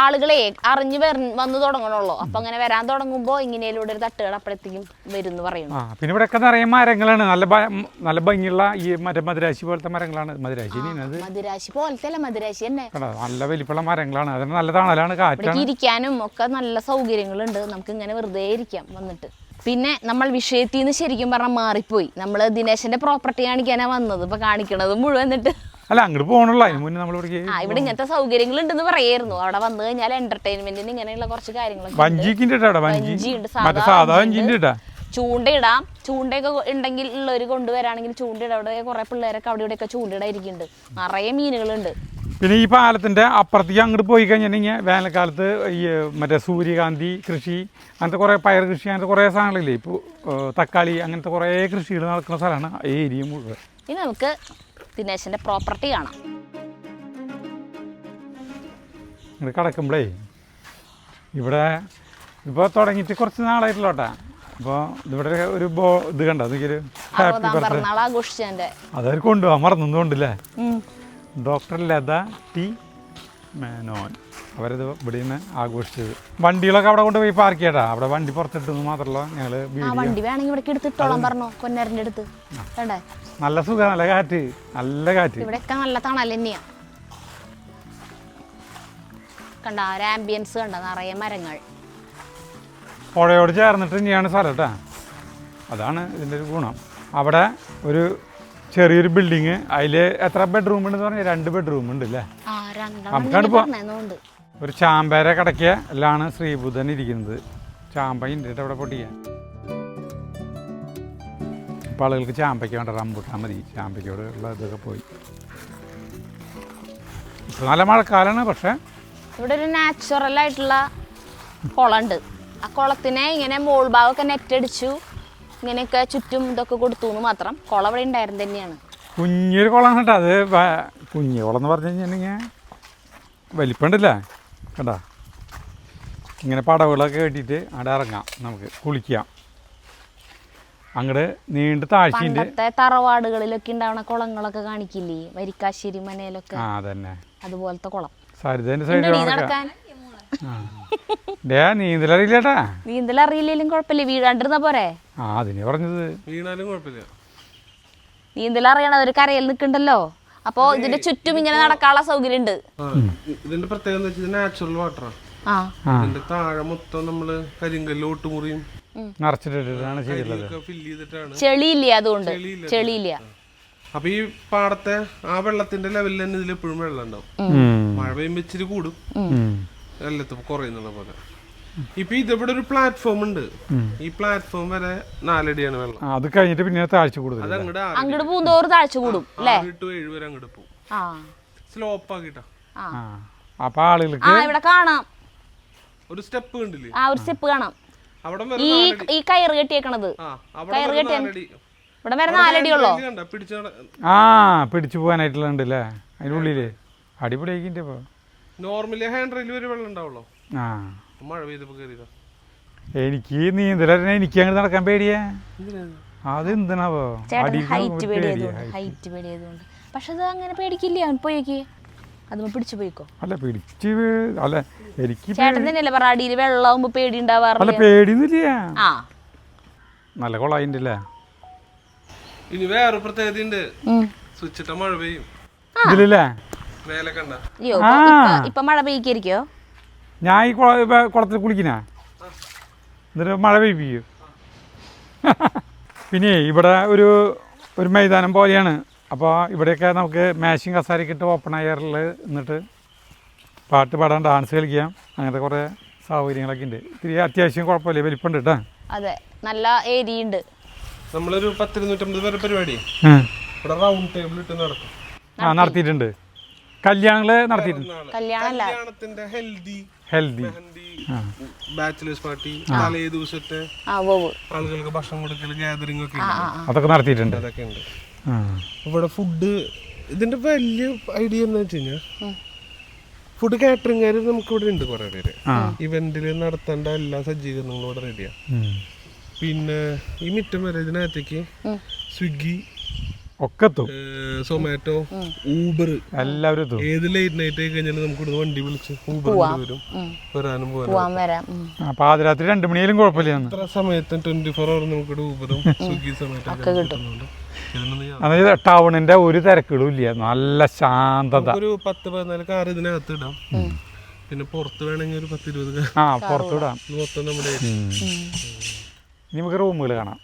ആളുകളെ അറിഞ്ഞു വന്നു തുടങ്ങണല്ലോ. അപ്പൊ അങ്ങനെ വരാൻ തുടങ്ങുമ്പോ ഇങ്ങനെയിലൂടെ ഒരു തട്ടുകട അപ്പോഴത്തേക്കും വരും എന്ന് പറയുന്നു. പിന്നെ ഇവിടെ ഒക്കെ നിറയെ മരങ്ങളാണ്. നല്ല ഭംഗിയുള്ള ഈ മറ്റേ മധുരാശി പോലത്തെ മരങ്ങളാണ്. മധുരാശി പോലത്തെ മധുരാശി തന്നെ നല്ല വലിപ്പമുള്ള മരങ്ങളാണ്. അതിന് നല്ല തണലാണ്, കാറ്റാണ്. ഇരിക്കാനും ഒക്കെ നല്ല സൗകര്യങ്ങളുണ്ട്. നമുക്ക് ഇങ്ങനെ വെറുതെ ഇരിക്കാം വന്നിട്ട്. പിന്നെ നമ്മൾ വിഷയത്തിൽ നിന്ന് ശരിക്കും പറഞ്ഞാൽ മാറിപ്പോയി. നമ്മള് ദിനേശന്റെ പ്രോപ്പർട്ടി കാണിക്കാനാ വന്നത്. ഇപ്പൊ കാണിക്കണത് മുഴുവൻ എന്നിട്ട് അല്ല അങ്ങോട്ട് പോകണല്ലോ. അതിന് മുന്നേ നമ്മൾ ഇവിടെ ഇങ്ങനത്തെ സൗകര്യങ്ങൾ ഉണ്ടെന്ന് പറയായിരുന്നു. അവിടെ വന്നു കഴിഞ്ഞാൽ എന്റർടൈൻമെന്റിന് ഇങ്ങനെയുള്ള കുറച്ച് കാര്യങ്ങളൊക്കെ ചൂണ്ടയിടാം. ചൂണ്ടയൊക്കെ ഉണ്ടെങ്കിൽ ഉള്ളവർ കൊണ്ടുവരാണെങ്കിൽ ചൂണ്ടയിടാം. അവിടെ കുറെ പിള്ളേരൊക്കെ അവിടെ ഇവിടെയൊക്കെ ചൂണ്ടയിടായിരിക്കുന്നുണ്ട്. നിറയെ മീനുകളുണ്ട്. പിന്നെ ഈ പാലത്തിന്റെ അപ്പുറത്തേക്ക് അങ്ങോട്ട് പോയി കഴിഞ്ഞിട്ടുണ്ടെങ്കിൽ വേനൽക്കാലത്ത് ഈ മറ്റേ സൂര്യകാന്തി കൃഷി, അങ്ങനത്തെ കുറേ പയർ കൃഷി, അങ്ങനത്തെ കുറേ സാധനങ്ങളില്ലേ. ഇപ്പോൾ തക്കാളി, അങ്ങനത്തെ കുറേ കൃഷികൾ നടക്കുന്ന സ്ഥലമാണ് ഈ ഏരിയ മുഴുവൻ. ഇനി നമുക്ക് ദിനേശന്റെ പ്രോപ്പർട്ടി കാണാം. ഇവിടെ കിടക്കുമ്പോഴേ ഇവിടെ ഇപ്പോൾ തുടങ്ങിയിട്ട് കുറച്ച് നാളായിട്ടില്ലോട്ടാ. അപ്പോൾ ഇവിടെ ഒരു ഇത് കണ്ടോ, അതൊരു ഹാപ്പി ബർത്ത്ഡേ അതൊരു കൊണ്ടുപോകാൻ മറന്നൊന്നുകൊണ്ടില്ലേ. ഡോക്ടർ ലത ടി മേനോൻ അവരത് ഇവിടെ നിന്ന് ആഘോഷിച്ചത്. വണ്ടികളൊക്കെ അവിടെ കൊണ്ടുപോയി പാർക്ക് ചെയ്യട്ടാ. അവിടെ വണ്ടി പുറത്തിട്ടെന്ന് മാത്രമല്ല ഞങ്ങള് വണ്ടി വേണമെങ്കിൽ ഇവിടെ എടുത്തിട്ടോളാം പറഞ്ഞു. കൊന്നേരന്റെ അടുത്ത് നല്ല സുഖം, നല്ല കാറ്റ്, നല്ല കാറ്റ്. ഇവിടെയൊക്കെ നല്ല തണൽ തന്നെയാ. കണ്ട ആംബിയൻസ് കണ്ട നിറയെ മരങ്ങൾ. പുഴയോട് ചേർന്നിട്ട് തന്നെയാണ് സ്ഥലം കേട്ടാ. അതാണ് ഇതിൻ്റെ ഒരു ഗുണം. അവിടെ ഒരു ചെറിയൊരു ബിൽഡിങ്, അതിൽ എത്ര ബെഡ്റൂം ഉണ്ടെന്ന് പറഞ്ഞാൽ 2 ബെഡ്റൂം ഉണ്ട് അല്ലേ. നമുക്കാണ് പോവാം. ഒരു ചാമ്പേര കടക്കലാണ് ശ്രീബുധൻ ഇരിക്കുന്നത്. ചാമ്പ ഉണ്ട് അവിടെ പൊട്ടിക്കാൻ. ഇപ്പോൾ ആളുകൾക്ക് ചാമ്പയ്ക്ക വേണ്ട, റംബൂട്ടാൻ മതി. ചാമ്പയ്ക്കയോട് ഉള്ള ഇതൊക്കെ പോയി. ഇപ്പോൾ നല്ല മഴക്കാലമാണ്. പക്ഷേ ഇവിടെ ഒരു നാച്ചുറലായിട്ടുള്ള കുളമുണ്ട്. ആ കുളത്തിനെ ഇങ്ങനെ മോൾ ഭാഗമൊക്കെ നെറ്റ് അടിച്ചു, ഇങ്ങനെയൊക്കെ ചുറ്റും ഇതൊക്കെ കൊടുത്തു എന്ന് മാത്രം. കുളം ഇവിടെ ഉണ്ടായിരുന്നു തന്നെയാണ്. കുഞ്ഞൊരു കുളമാണ് കേട്ടോ. അത് കുഞ്ഞു കുളം എന്ന് പറഞ്ഞു കഴിഞ്ഞിട്ടുണ്ടെങ്കിൽ വലിപ്പമുണ്ടല്ലേ കേട്ടാ. ഇങ്ങനെ പടവുകളൊക്കെ കെട്ടിയിട്ട് അവിടെ ഇറങ്ങാം, നമുക്ക് കുളിക്കാം. അങ്ങോട്ട് നീണ്ട് താഴ്ചയുണ്ട്. പണ്ടത്തെ തറവാടുകളിലൊക്കെ ഉണ്ടാവണ കുളങ്ങളൊക്കെ കാണിക്കില്ലേ, വരിക്കാശ്ശേരി മനയിലൊക്കെ. ആ അതന്നെ അതുപോലത്തെ കുളം. സരിതേൻ്റെ ഉണ്ടെടി സൈഡിൽ നടക്കാൻ. നീന്തലറിയില്ലേട്ടാ. നീന്തലറിയില്ലേലും കുഴപ്പമില്ല, വീഴാണ്ടിരുന്ന പോരെ. ആ അതിനെ പറഞ്ഞത്. വീണാലും കുഴപ്പമില്ല. നീന്തലറിയണവര് കരയിൽ നിൽക്കണ്ടല്ലോ. അപ്പൊ ഇതിന്റെ ചുറ്റും ഇങ്ങനെ നടക്കാനുള്ള സൗകര്യം ഉണ്ട്. ഇതിന്റെ പ്രത്യേകത എന്താ വെച്ചാൽ നാച്ചുറൽ വാട്ടറാ. ഇതിന്റെ താഴെ മൊത്തം നമ്മള് കരിങ്കല്ല് ഒട്ടുമുറിയും നിറച്ചിട്ടിട്ടാണ് ചെയ്തിട്ടുള്ളത്. ഫില്ല് ചെയ്തിട്ടാണ്. ചെളിയില്ല, അതുകൊണ്ട് ചെളിയില്ല. അപ്പൊ ഈ പാടത്തെ ആ വെള്ളത്തിന്റെ ലെവലിൽ തന്നെ ഇതിൽ എപ്പോഴും വെള്ളം ഉണ്ടാവും. മഴ പെയ്യുമ്പോ ഇച്ചിരി കൂടും, എല്ലാത്തും കുറയുന്നുള്ള പോലെ. ഇപ്പൊ ഇതിവിടെ ഒരു പ്ലാറ്റ്ഫോം ഉണ്ട്. ഈ പ്ലാറ്റ്ഫോം വരെ 4 അടിയാണ് വെള്ളം. അത് കഴിഞ്ഞിട്ട് പിന്നെ താഴ്ച കൂടുതൽ. അത് അങ്ങോട്ട് പൂന്തോറ് താഴ്ച കൂടും അല്ലേ? 7 വരെ അങ്ങോട്ട് പോകും. സ്ലോപ്പ് ആക്കിട്ടാ. അപ്പൊ ആളുകൾക്ക് ഇവിടെ കാണാം ഒരു സ്റ്റെപ്പ് കണ്ടില്ലേ? ഒരു സ്റ്റെപ്പ് കാണാം. അവിടെ ഈ കയറ് കെട്ടിയേക്കണത്. കയറ് കെട്ടിയ ഇവിടെ വരെ 4 അടിയുള്ളോ? പിടിച്ചു പോകാനായിട്ടുള്ള ഉണ്ടല്ലേ അതിനുള്ളില്. അടിപൊളിയാക്കിന്റെ ഇപ്പൊ നോർമലി ഹാൻഡ് റെയിൽ വരെ വെള്ളം ഉണ്ടാവുള്ളൂ. മഴ പെയ്തപ്പോ കയറിയതാ. എനിക്ക് നീന്തലറിഞ്ഞ എനിക്ക് അങ്ങോട്ട് നടക്കാൻ പേടിയാ. അതെന്താണാവോ? ഹൈറ്റ് പേടിയായതുകൊണ്ട്. പക്ഷെ അത് അങ്ങനെ പേടിക്കില്ല, പോയേക്ക് അത് പിടിച്ചു പോയിക്കോ. അല്ല പിടിച്ച് അല്ല എനിക്ക് ചേട്ടൻ തന്നെയല്ലേ പറ, അടിയിൽ വെള്ളമാകുമ്പോ പേടി ഉണ്ടാവാറില്ല. അല്ല പേടിയൊന്നുമില്ല. നല്ല കൊളായിന്റെ അല്ലേ. ഇനി വേറെ പ്രത്യേകത ഉണ്ട്. സ്വിച്ചിട്ട മഴ പെയ്യും ഇതിലല്ലേ. മേലെ കണ്ട ഇപ്പൊ മഴ പെയ്ക്കായിരിക്കോ? ഞാൻ ഈ കുളത്തിൽ കുളിക്കണ എന്നിട്ട് മഴ പെയ്പ്പിക്കൂ. പിന്നെ ഇവിടെ ഒരു മൈതാനം പോലെയാണ്. അപ്പോൾ ഇവിടെയൊക്കെ നമുക്ക് മാഷിങ് കസാരയൊക്കെ ഇട്ട് ഓപ്പൺ എയറിൽ എന്നിട്ട് പാട്ട് പാടാൻ, ഡാൻസ് കളിക്കാം, അങ്ങനത്തെ കുറേ സൗകര്യങ്ങളൊക്കെ ഉണ്ട്. ഇത്തിരി അത്യാവശ്യം കുഴപ്പമില്ല, വലിപ്പമുണ്ട് കേട്ടോ. അതെ, നല്ല ഏരിയ ഉണ്ട്. നമ്മളൊരു 10-250 പേരെ പരിപാടി ഇവിടെ റൗണ്ട് ടേബിൾ ഇട്ട് നടക്കും. നടത്തിയിട്ടുണ്ട്. കല്യാണങ്ങള് നടത്തിയിട്ടുണ്ട്. കല്യാണത്തിന്റെ ഹെൽദി ബാച്ചിലേഴ്സ് പാർട്ടി, തലേ ദിവസത്തെ ആളുകൾക്ക് ഭക്ഷണം കൊടുക്കൽ, ഗാദറിംഗ് ഒക്കെ അതൊക്കെ നടത്തിയിട്ടുണ്ട്. അതൊക്കെ ഉണ്ട് ഇവിടെ. ഫുഡ് ഇതിന്റെ വലിയ ഐഡിയ എന്ന് വെച്ച് കഴിഞ്ഞാൽ ഫുഡ് കാറ്ററിംഗുകാർ നമുക്ക് ഇവിടെ ഉണ്ട് കുറെ പേര്. ഇവന്റില് നടത്തേണ്ട എല്ലാ സജ്ജീകരണങ്ങളും ഇവിടെ റെഡിയാ. പിന്നെ ഈ മിറ്റം വരെ ഇതിനകത്തേക്ക് സ്വിഗ്ഗി, സൊമാറ്റോ, ഊബർ എല്ലാവരും ഏത് ലേറ്റ് നൈറ്റ് ആയി കഴിഞ്ഞാൽ നമുക്ക് ഇവിടെ വണ്ടി വിളിച്ച് ഊബർ വരും, വരാനും പോകാനും. പാതിരാത്രി 2 മണിയായാലും കുഴപ്പമില്ല. എത്ര സമയത്തും 24 hour നമുക്ക് ഊബറും സ്വിഗ്ഗി സൊമാറ്റോ കിട്ടുന്നുണ്ട്. ടൗണിന്റെ ഒരു തിരക്കുകളും ഇല്ല, നല്ല ശാന്തത. ഒരു 10-14 കാർ ഇതിനകത്ത് ഇടാം. പിന്നെ പുറത്ത് വേണമെങ്കിൽ ഒരു 10-20 പുറത്ത് ഇടാം. മൊത്തം നമ്മുടെ നമുക്ക് റൂമുകൾ കാണാം.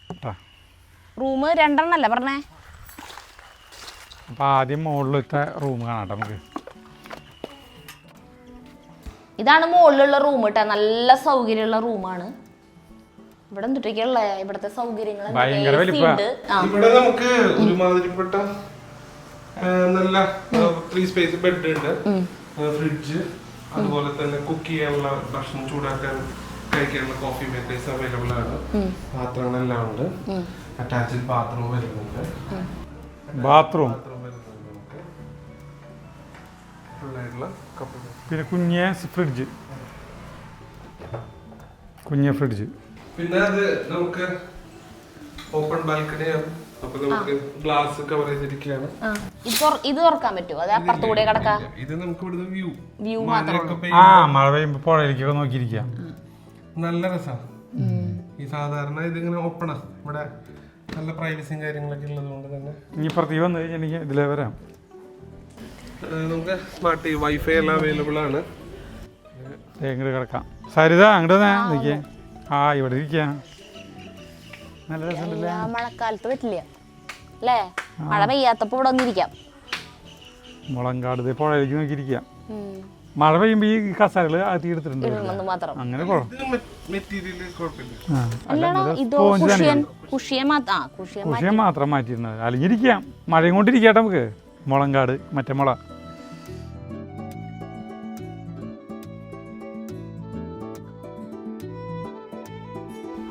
റൂം 2 പറഞ്ഞേ. അപ്പൊ ആദ്യം മുകളിലത്തെ റൂം കാണാം നമുക്ക്. ഇതാണ് മുകളിലുള്ള റൂം കേട്ടോ, നല്ല സൗകര്യമുള്ള റൂമാണ്. ഇവിടെ എന്തൊക്കെയുള്ള ഇവിടുത്തെ സൗകര്യങ്ങൾ ഇവിടെ നമുക്ക് ഒരുമാതിരിപ്പെട്ട നല്ല 3 സ്പേസ് ബെഡ് ഉണ്ട്, ഫ്രിഡ്ജ്, അതുപോലെ തന്നെ കുക്ക് ചെയ്യാനുള്ള ഭക്ഷണം ചൂടാക്കാൻ കഴിക്കാനുള്ള കോഫി മേക്കേഴ്സ് അവൈലബിൾ ആണ്. പാത്രങ്ങളെല്ലാം ഉണ്ട്. അറ്റാച്ച്ഡ് ബാത്റൂം വരുന്നുണ്ട്. ബാത്റൂം പിന്നെ കുഞ്ഞ ഫ്രിഡ്ജ്. പിന്നെ അത് നമുക്ക് ഓപ്പൺ ബാൽക്കണിയാണ്. അപ്പൊ നമുക്ക് ഗ്ലാസ് കവർ ചെയ്തിരിക്കുകയാണ്. ഇത് തുറക്കാൻ പറ്റുമോ? അത് അപ്പുറത്ത് കൂടെ കിടക്കാം. ഇത് നമുക്ക് ഇവിടുന്ന് വ്യൂ മഴ പെയ്യുമ്പോ പുഴയിലേക്കൊക്കെ നോക്കിയിരിക്കാം. നല്ല രസമാണ്. ഈ സാധാരണ ഇതിങ്ങനെ ഓപ്പണാ. ഇവിടെ നല്ല പ്രൈവസിയും കാര്യങ്ങളൊക്കെ ഉള്ളത് കൊണ്ട് തന്നെ ഇനി പ്രതി വന്നു കഴിഞ്ഞാൽ എനിക്ക് ഇതിലേ വരാം. നമുക്ക് സ്മാർട്ട് വൈഫൈ എല്ലാം അവൈലബിൾ ആണ്. ഇങ്ങോട്ട് കിടക്കാം. സരിത അങ്ങോട്ട് നിൽക്കേ. ഇവിടെ ഇരിക്കാം. നല്ല രസമുണ്ടല്ലേ. മഴക്കാലത്ത് പറ്റില്ല അല്ലേ? മഴ പെയ്യാത്തപ്പോ ഇവിടെ വന്നിരിക്കാം. മുളങ്കാട് പുഴയിലേക്ക് നോക്കിയിരിക്കാം. മഴ പെയ്യുമ്പോ ഈ കസാരകള് അകത്തി എടുത്തിട്ടുണ്ട്. അങ്ങനെ കുഴപ്പം മെറ്റീരിയൽ കുഴപ്പമില്ല. അല്ലാണോ ഇത് കുഷിയൻ മാത്രം മാറ്റിയിരുന്നത്. അലിഞ്ഞിരിക്കാം, മഴയും കൊണ്ടിരിക്കട്ടെ നമുക്ക്. മുളങ്കാട് മറ്റേ മുള.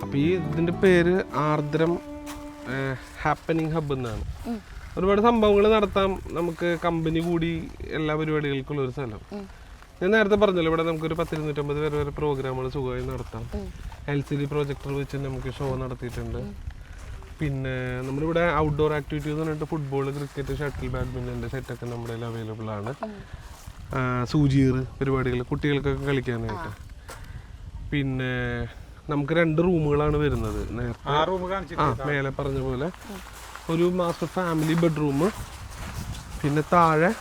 അപ്പൊ ഈ ഇതിന്റെ പേര് ആർദ്രം ഹാപ്പനിങ് ഹബ് എന്നാണ്. ഒരുപാട് സംഭവങ്ങൾ നടത്താം, നമുക്ക് കമ്പനി കൂടി എല്ലാ പരിപാടികൾക്കുള്ള ഒരു സ്ഥലം. ഞാൻ നേരത്തെ പറഞ്ഞല്ലോ, ഇവിടെ നമുക്കൊരു 10-250 പേര് വരെ പ്രോഗ്രാമുകൾ സുഖമായി നടത്താം. LCD പ്രൊജക്ടർ വെച്ച് നമുക്ക് ഷോ നടത്തിയിട്ടുണ്ട്. പിന്നെ നമ്മളിവിടെ ഔട്ട്ഡോർ ആക്ടിവിറ്റീസ് എന്ന് പറഞ്ഞിട്ട് ഫുട്ബോൾ, ക്രിക്കറ്റ്, ഷട്ടിൽ, ബാഡ്മിൻ്റൻ്റെ സെറ്റൊക്കെ നമ്മുടെ കയ്യിൽ അവൈലബിൾ ആണ്. സൂചിയേറ് പരിപാടികൾ കുട്ടികൾക്കൊക്കെ കളിക്കാനായിട്ട്. പിന്നെ നമുക്ക് 2 റൂമുകളാണ് വരുന്നത്. നേരത്തെ മേലെ പറഞ്ഞ പോലെ ഒരു മാസ്റ്റർ ഫാമിലി ബെഡ്റൂം, പിന്നെ താഴെ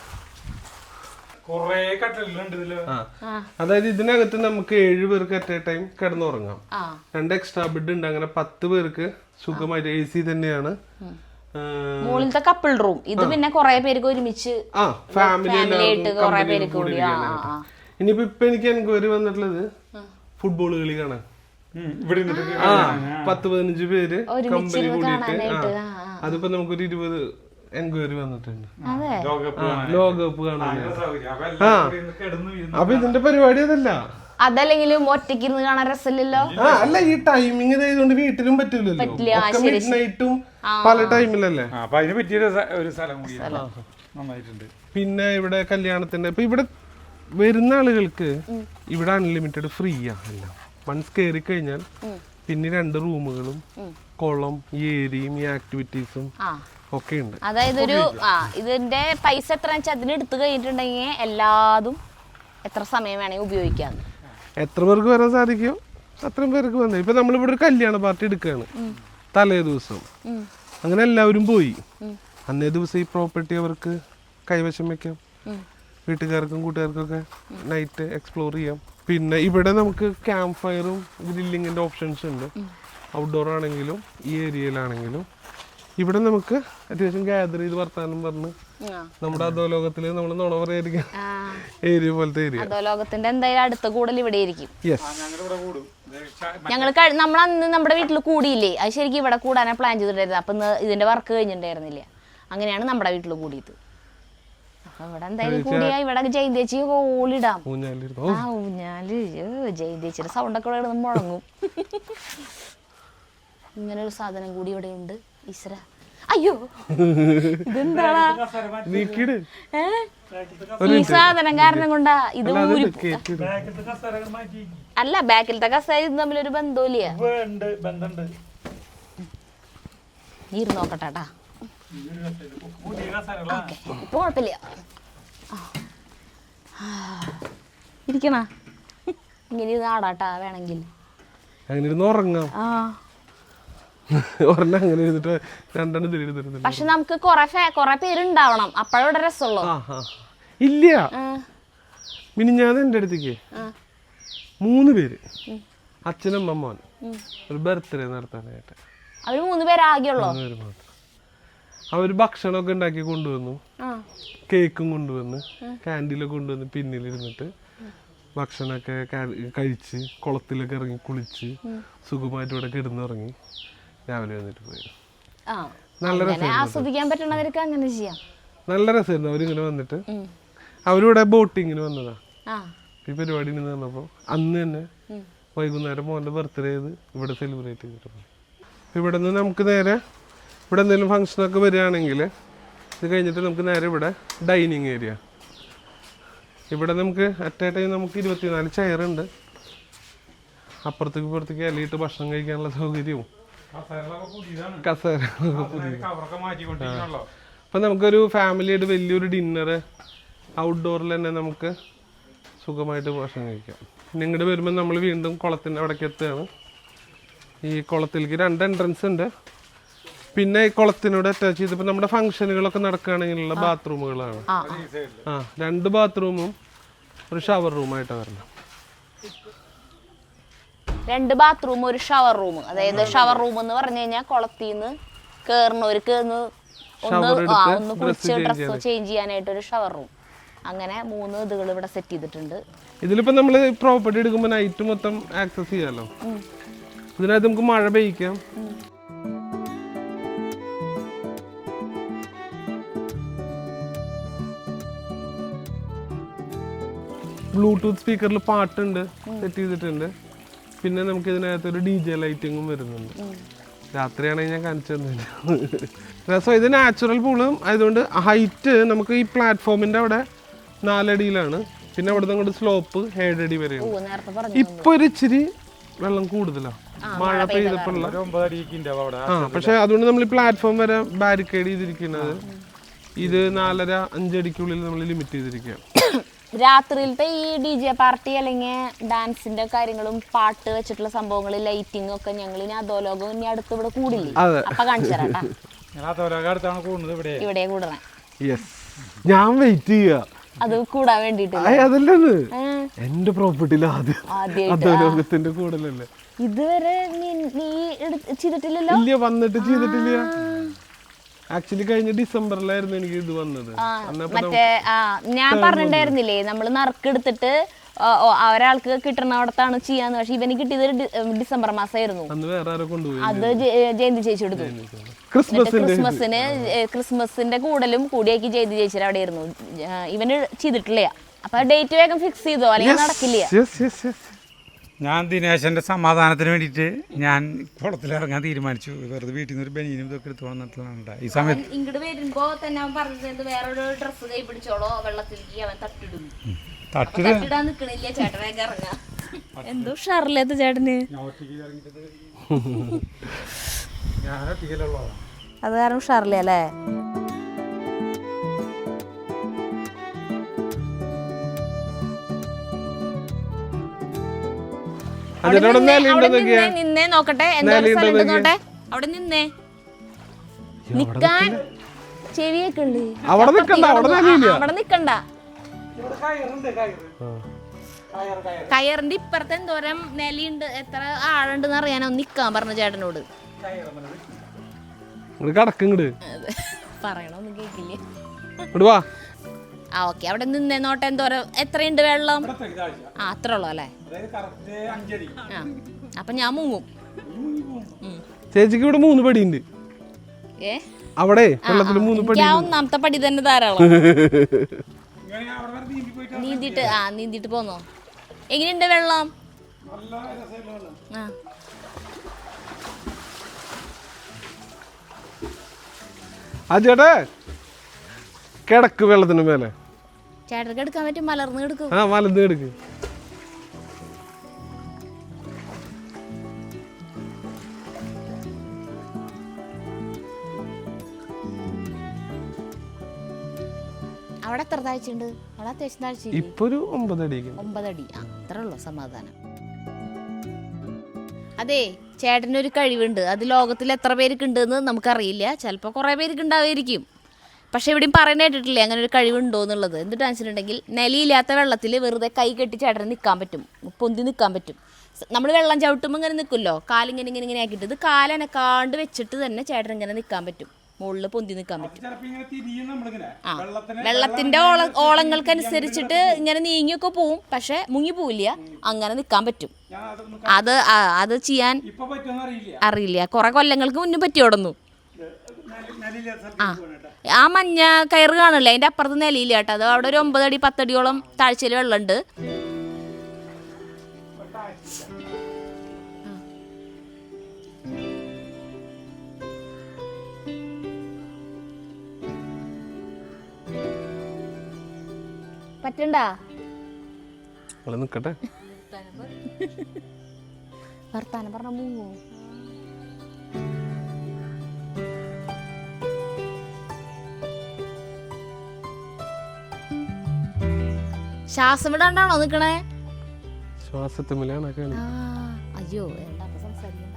അതായത് ഇതിനകത്ത് നമുക്ക് 7 പേർക്ക് അറ്റ് എ ടൈം കിടന്നുറങ്ങാം. 2 എക്സ്ട്രാ ബെഡ് ഉണ്ട്. അങ്ങനെ 10 പേർക്ക് സുഖമായിട്ട്. AC തന്നെയാണ്. മുകളിലത്തെ കപ്പിൾ റൂം. ഇത് പിന്നെ കുറെ പേർക്ക് ഒരുമിച്ച് ഫാമിലി കൂടി. ഇനിയിപ്പോ എനിക്ക് എൻക്വയറി വന്നിട്ടുള്ളത് ഫുട്ബോൾ കളി കാണാൻ. 10-15 പേര് കമ്പനി കൂടിയിട്ട്. അതിപ്പോ നമുക്കൊരു 20 എൻക്വയറി വന്നിട്ടുണ്ട് ലോകകപ്പ് കാണാൻ. അപ്പൊ ഇതിന്റെ പരിപാടി അതല്ല. അതല്ലെങ്കിലും ഒറ്റയ്ക്ക് ഇരുന്ന് കാണാൻ രസമില്ലല്ലോ. അല്ല, ഈ ടൈമിങ് ഇതായതുകൊണ്ട് വീട്ടിലും പറ്റൂലല്ലോ. മിഡ് നൈറ്റും പല ടൈമിലല്ലേ. അപ്പൊ അതിന് പറ്റിയ ഒരു സ്ഥലം കൂടി നന്നായിട്ടുണ്ട്. പിന്നെ ഇവിടെ കല്യാണത്തിന്റെ ഇപ്പൊ ഇവിടെ വരുന്ന ആളുകൾക്ക് ഇവിടെ അൺലിമിറ്റഡ് ഫ്രീ ആണ്. വൺസ് കയറി കഴിഞ്ഞാൽ പിന്നെ 2 റൂമുകളും കുളം, ഈ ഏരിയയും ഈ ആക്ടിവിറ്റീസും ഒക്കെ ഉണ്ട്. അതായത് ഒരു ഇതിന്റെ പൈസ എത്ര വെച്ചാൽ അതിന് എടുത്തു കഴിഞ്ഞിട്ടുണ്ടെങ്കിൽ എല്ലാതും എത്ര സമയം വേണമെങ്കിൽ ഉപയോഗിക്കാം. എത്ര പേർക്ക് വരാൻ സാധിക്കും അത്രയും പേർക്ക് വന്നത്. ഇപ്പൊ നമ്മളിവിടെ ഒരു കല്യാണ പാർട്ടി എടുക്കുകയാണ് തലേ ദിവസം. അങ്ങനെ എല്ലാവരും പോയി. അന്നേ ദിവസം ഈ പ്രോപ്പർട്ടി അവർക്ക് കൈവശം വെക്കാം. വീട്ടുകാർക്കും കൂട്ടുകാർക്കൊക്കെ നൈറ്റ് എക്സ്പ്ലോർ ചെയ്യാം. പിന്നെ ഇവിടെ നമുക്ക് ക്യാമ്പ് ഫയറും ഗ്രില്ലിങ്ങിന്റെ ഓപ്ഷൻസ് ഉണ്ട്. ഔട്ട്ഡോർ ആണെങ്കിലും ഈ ഏരിയയിലാണെങ്കിലും ഇവിടെ നമുക്ക് അത്യാവശ്യം ഗ്യാദർ ചെയ്ത് വർത്താനം പറഞ്ഞ് നമ്മുടെ അധോലോകത്തില് നമ്മൾ നുണ പറയായിരിക്കും ഏരിയ പോലത്തെ ഏരിയ. അധോലോകത്തിന്റെ എന്തായാലും അടുത്ത കൂടുതൽ ഇവിടെ ആയിരിക്കും. നമ്മൾ അന്ന് നമ്മുടെ വീട്ടിൽ കൂടിയില്ലേ, അത് ശരിക്കും ഇവിടെ കൂടാനാണ് പ്ലാൻ ചെയ്തിട്ടുണ്ടായിരുന്നത്. അപ്പൊ ഇതിന്റെ വർക്ക് കഴിഞ്ഞിട്ടുണ്ടായിരുന്നില്ല. അങ്ങനെയാണ് നമ്മുടെ വീട്ടിൽ കൂടിയത്. അപ്പൊ ഇവിടെ എന്തായാലും കൂടിയാ ഇവിടെ ജയന്തേച്ചി ഓളിടാം. ഊഞ്ഞാല് ജയന്തേച്ചിയുടെ സൗണ്ടൊക്കെ ഇവിടെ മുഴങ്ങും. ഇങ്ങനെ ഒരു സാധനം കൂടി ഇവിടെ ഉണ്ട്. ഈശ്വര, അയ്യോ ഇതെന്താടാ? ഈ സാധനം കാരണം കൊണ്ടാ ഇത്. അല്ല, ബാക്കിലത്തെ കസേര തമ്മിലൊരു ബന്ധമില്ല. ഇരുന്ന് നോക്കട്ടാ. ഇപ്പൊ കുഴപ്പമില്ല. ഇരിക്കണ ഇങ്ങനെ ഇത് ആടാട്ടാ വേണമെങ്കിൽ. അങ്ങനെ ഇരുന്ന് ഉറങ്ങാം. പക്ഷെ നമുക്ക് കൊറേ പേരുണ്ടാവണം, അപ്പോഴവിടെ രസമുള്ളൂ. ഇല്ല, മിനിഞ്ഞാന്ന് എൻ്റെ അടുത്തേക്ക് 3 പേര്, അച്ഛനമ്മ മോൻ, ഒരു ബർത്ത്ഡേ നടത്താനായിട്ട്. അവര് 3 പേരാകെയുള്ളൂ. അവര് ഭക്ഷണമൊക്കെ ഉണ്ടാക്കി കൊണ്ടുവന്നു, കേക്കും കൊണ്ടുവന്ന്, കാൻഡിലൊക്കെ കൊണ്ടുവന്ന് പിന്നിലിരുന്നിട്ട് ഭക്ഷണമൊക്കെ കഴിച്ച് കുളത്തിലൊക്കെ ഇറങ്ങി കുളിച്ച് സുഖമായിട്ട് ഇവിടെ കിടന്നുറങ്ങി രാവിലെ വന്നിട്ട് പോയി. നല്ല രസം, ആസ്വദിക്കാൻ പറ്റണവർക്ക് അങ്ങനെ ചെയ്യാം. നല്ല രസമായിരുന്നു. അവരിങ്ങനെ വന്നിട്ട് അവരിവിടെ ബോട്ടിങ്ങിന് വന്നതാ. ഈ പരിപാടി വന്നപ്പോൾ അന്ന് തന്നെ വൈകുന്നേരം മോൻ്റെ ബർത്ത്ഡേ ചെയ്ത് ഇവിടെ സെലിബ്രേറ്റ് ചെയ്തിട്ടുണ്ട്. ഇവിടെ നിന്ന് നമുക്ക് നേരെ ഇവിടെ എന്തെങ്കിലും ഫംഗ്ഷനൊക്കെ വരികയാണെങ്കിൽ ഇത് കഴിഞ്ഞിട്ട് നമുക്ക് നേരെ ഇവിടെ ഡൈനിങ് ഏരിയ. ഇവിടെ നമുക്ക് അറ്റ് എ ടൈം നമുക്ക് 24 ചെയറുണ്ട്. അപ്പുറത്തേക്ക് ഇപ്പുറത്തേക്ക് ഇലയിട്ട് ഭക്ഷണം കഴിക്കാനുള്ള സൗകര്യവും കസേര. അപ്പം നമുക്കൊരു ഫാമിലിയായിട്ട് വലിയൊരു ഡിന്നർ ഔട്ട്ഡോറിൽ തന്നെ നമുക്ക് സുഖമായിട്ട് ഭക്ഷണം കഴിക്കാം. പിന്നെ ഇങ്ങോട്ട് വരുമ്പോൾ നമ്മൾ വീണ്ടും കുളത്തിൻ്റെ അവിടേക്ക് എത്തുകയാണ്. ഈ കുളത്തിലേക്ക് 2 എൻട്രൻസ് ഉണ്ട്. പിന്നെ ഈ കുളത്തിനോട് അറ്റാച്ച് ചെയ്തപ്പോൾ നമ്മുടെ ഫംഗ്ഷനുകളൊക്കെ നടക്കുകയാണെങ്കിലുള്ള ബാത്റൂമുകളാണ്. 2 ബാത്റൂമും ഒരു ഷവർ റൂമായിട്ടാണ് വരുന്നത്. 2 ബാത്റൂം, ഒരു ഷവർ റൂം. അതായത് ഷവർ റൂം എന്ന് പറഞ്ഞു കഴിഞ്ഞാൽ കുളത്തിൽ നിന്ന് കയറുന്നവർക്ക് ഒന്ന് കുളിച്ച് ഡ്രസ്സ് ചേഞ്ച് ചെയ്യാനായിട്ട് ഒരു ഷവർ റൂം. അങ്ങനെ 3 ഇതുകൾ ഇവിടെ സെറ്റ് ചെയ്തിട്ടുണ്ട്. ഇതിലിപ്പോ നമ്മള് പ്രോപ്പർട്ടി എടുക്കുമ്പോ നൈറ്റ് മൊത്തം ആക്സസ് ചെയ്യാലോ. ഇതിനകത്ത് നമുക്ക് മഴ പെയ്യിക്കാം. ബ്ലൂടൂത്ത് സ്പീക്കറിൽ പാട്ടുണ്ട് സെറ്റ് ചെയ്തിട്ടുണ്ട്. പിന്നെ നമുക്ക് ഇതിനകത്ത് ഒരു DJ ലൈറ്റിങ്ങും വരുന്നുണ്ട്. രാത്രിയാണെങ്കിൽ ഞാൻ കാണിച്ചു തന്നില്ല. രസം ഇത് നാച്ചുറൽ പൂളും ആയതുകൊണ്ട് ഹൈറ്റ് നമുക്ക് ഈ പ്ലാറ്റ്ഫോമിന്റെ അവിടെ 4 അടിയിലാണ്. പിന്നെ അവിടെ നിന്ന് അങ്ങോട്ട് സ്ലോപ്പ് 7 അടി വരെയാണ്. ഇപ്പൊ ഒരു ഇച്ചിരി വെള്ളം കൂടുതലാണ് മഴ പെയ്തപ്പോഴുള്ള. പക്ഷെ അതുകൊണ്ട് നമ്മൾ ഈ പ്ലാറ്റ്ഫോം വരെ ബാരിക്കേഡ് ചെയ്തിരിക്കുന്നത്. ഇത് 4.5 അടിക്കുള്ളിൽ നമ്മൾ ലിമിറ്റ് ചെയ്തിരിക്കുകയാണ്. രാത്രിയിലത്തെ ഈ DJ പാർട്ടി അല്ലെങ്കിൽ ഡാൻസിന്റെ കാര്യങ്ങളും പാട്ട് വെച്ചിട്ടുള്ള സംഭവങ്ങൾ ലൈറ്റിംഗ് ഒക്കെ ഞങ്ങൾ ഇനി അധോലോകം ഇനി അടുത്ത് ഇവിടെ കൂടില്ലേ, അപ്പൊ കാണിച്ചു തരാട്ടാ. ഇവിടെ കൂടണേ. ഞാൻ വെയിറ്റ് ചെയ്യാ അത് കൂടാൻ വേണ്ടിട്ട്. അതല്ലെന്ന് എന്റെ പ്രോപ്പർട്ടിയിൽ അധോലോകത്തിന്റെ കൂടലല്ലേ. ഇതുവരെ നീ ചെയ്തിട്ടില്ലല്ലോ. ഇല്ല, വന്നിട്ട് ചെയ്തിട്ടില്ല. ആക്ച്വലി കഴിഞ്ഞ ഡിസംബറിലായിരുന്നു എനിക്ക് ഇത് വന്നത്. മറ്റേ ഞാൻ പറഞ്ഞിട്ടുണ്ടായിരുന്നില്ലേ നമ്മള് നറുക്കെടുത്തിട്ട് ഒരാൾക്ക് കിട്ടണോടത്താണ് ചെയ്യാന്ന്. പക്ഷെ ഇവന് കിട്ടിയത് ഡിസംബർ മാസമായിരുന്നു. അത് ജയന്തി ചേച്ചി എടുത്തു. ക്രിസ്മസിന്റെ കൂടലും കൂടിയാക്കി ജയന്തി ചേച്ചിയുടെ അവിടെ ആയിരുന്നു. ഇവന് ചെയ്തിട്ടില്ല. അപ്പൊ ഡേറ്റ് വേഗം ഫിക്സ് ചെയ്തോ, അല്ലെങ്കിൽ നടക്കില്ല. ഞാൻ ദിനേശന്റെ സമാധാനത്തിന് വേണ്ടിയിട്ട് ഞാൻ കുളത്തിലിറങ്ങാൻ തീരുമാനിച്ചു. വെറുതെ വീട്ടിൽ നിന്ന് ഒരു ബനിയനും ഇതൊക്കെ എടുത്തു വന്നിട്ടുള്ള ഈ സമയത്ത് ഇങ്ങോട്ട് വരുമ്പോ തന്നെ അവൻ പറഞ്ഞത് വേറൊരു ഡ്രസ്സ് കൈ പിടിച്ചോളോ, വെള്ളത്തിലേക്ക് അവൻ തട്ടിടുന്നു. തട്ടിടാൻ നിക്കണില്ല ചേട്ടൻ, വേഗം ഇറങ്ങാ. എന്തോ ഉഷാറില്ലാത്ത ചേട്ടന്. അത് കാരണം ഉഷാറില്ല അല്ലേ. നിന്നേ നോക്കട്ടെ, എന്താ സ്ഥലം നോട്ടെ. അവിടെ നിന്നേ നിക്കാൻ ചെവിയൊക്കെ ഉണ്ട്. അവിടെ നിക്കണ്ട. കയറിന്റെ ഇപ്പുറത്തെ എന്തോരം നിലയുണ്ട്, എത്ര ആളുണ്ടെന്ന് അറിയാനോ നിക്കാൻ പറഞ്ഞു ചേട്ടനോട്. പറയണൊന്നും കേക്കില്ലേ. ഓക്കെ, അവിടെ നിന്നേ നോട്ടെ. എന്തോരം എത്രയുണ്ട് വെള്ളം? അത്ര ഉള്ളു അല്ലേ. അപ്പൊ ഞാൻ മുങ്ങും. ചേച്ചിക്ക് ഇവിടെ 3 പടിയുണ്ട്. അവിടെ ഒന്നാമത്തെ പടി തന്നെ ധാരാളം. നീന്തിട്ട് പോന്നോ? എങ്ങനെയുണ്ട് വെള്ളം? ചേട്ടാ കിടക്ക് വെള്ളത്തിന് മേലെ. ചേട്ടർക്ക് എടുക്കാൻ പറ്റും, മലർന്ന് കിടക്കും. മലർന്ന് കിടക്ക്. അവിടെ എത്ര താഴ്ചയുണ്ട്? അവിടെ അത്യാവശ്യം താഴ്ച. ഇപ്പൊ ഒരു 9 അടി. 9 അടി. അത്ര ഉള്ളു സമാധാനം. അതെ, ചേട്ടനൊരു കഴിവുണ്ട്. അത് ലോകത്തിൽ എത്ര പേർക്ക് ഉണ്ടെന്ന് നമുക്കറിയില്ല. ചിലപ്പോൾ കുറേ പേർക്ക് ഉണ്ടാവുമായിരിക്കും. പക്ഷെ എവിടെയും പറയാൻ കേട്ടിട്ടില്ലേ അങ്ങനെ ഒരു കഴിവുണ്ടോ എന്നുള്ളത്. എന്ത് ടെൻഷനുണ്ടെങ്കിൽ നിലയില്ലാത്ത വെള്ളത്തിൽ വെറുതെ കൈ കെട്ടി ചേട്ടന് നിൽക്കാൻ പറ്റും, പൊന്തി നിൽക്കാൻ പറ്റും. നമ്മൾ വെള്ളം ചവിട്ടുമ്പോൾ ഇങ്ങനെ നിൽക്കുമല്ലോ, കാലിങ്ങനെ ഇങ്ങനെ ഇങ്ങനെ ആക്കിയിട്ട് ഇത് കാലനക്കാണ്ട് വെച്ചിട്ട് തന്നെ ചേട്ടൻ ഇങ്ങനെ നിൽക്കാൻ പറ്റും, മുകളിൽ പൊന്തി നിൽക്കാൻ പറ്റും. വെള്ളത്തിന്റെ ഓളങ്ങൾക്കനുസരിച്ചിട്ട് ഇങ്ങനെ നീങ്ങിയൊക്കെ പോവും, പക്ഷെ മുങ്ങി പോവില്ല, അങ്ങനെ നിൽക്കാൻ പറ്റും. അത് ചെയ്യാൻ അറിയില്ല. കുറെ കൊല്ലങ്ങൾക്ക് മുന്നേ പറ്റിയോടന്നു. ആ മഞ്ഞ കയറ് കാണില്ലേ, അതിന്റെ അപ്പുറത്ത് നിലയില്ല കേട്ടോ. അത് അവിടെ ഒരു 9 അടി 10 അടിയോളം താഴ്ചയിൽ വെള്ളമുണ്ട്. പറ്റണ്ടാ നിക്കട്ടെ. വർത്താനം പറഞ്ഞ മുങ്ങോ? ശ്വാസം വിടാണ്ടാണോ നിക്കണേ? ശ്വാസത്തിലാണ്. അയ്യോ, എന്താ സംസാരിക്കണ്ട.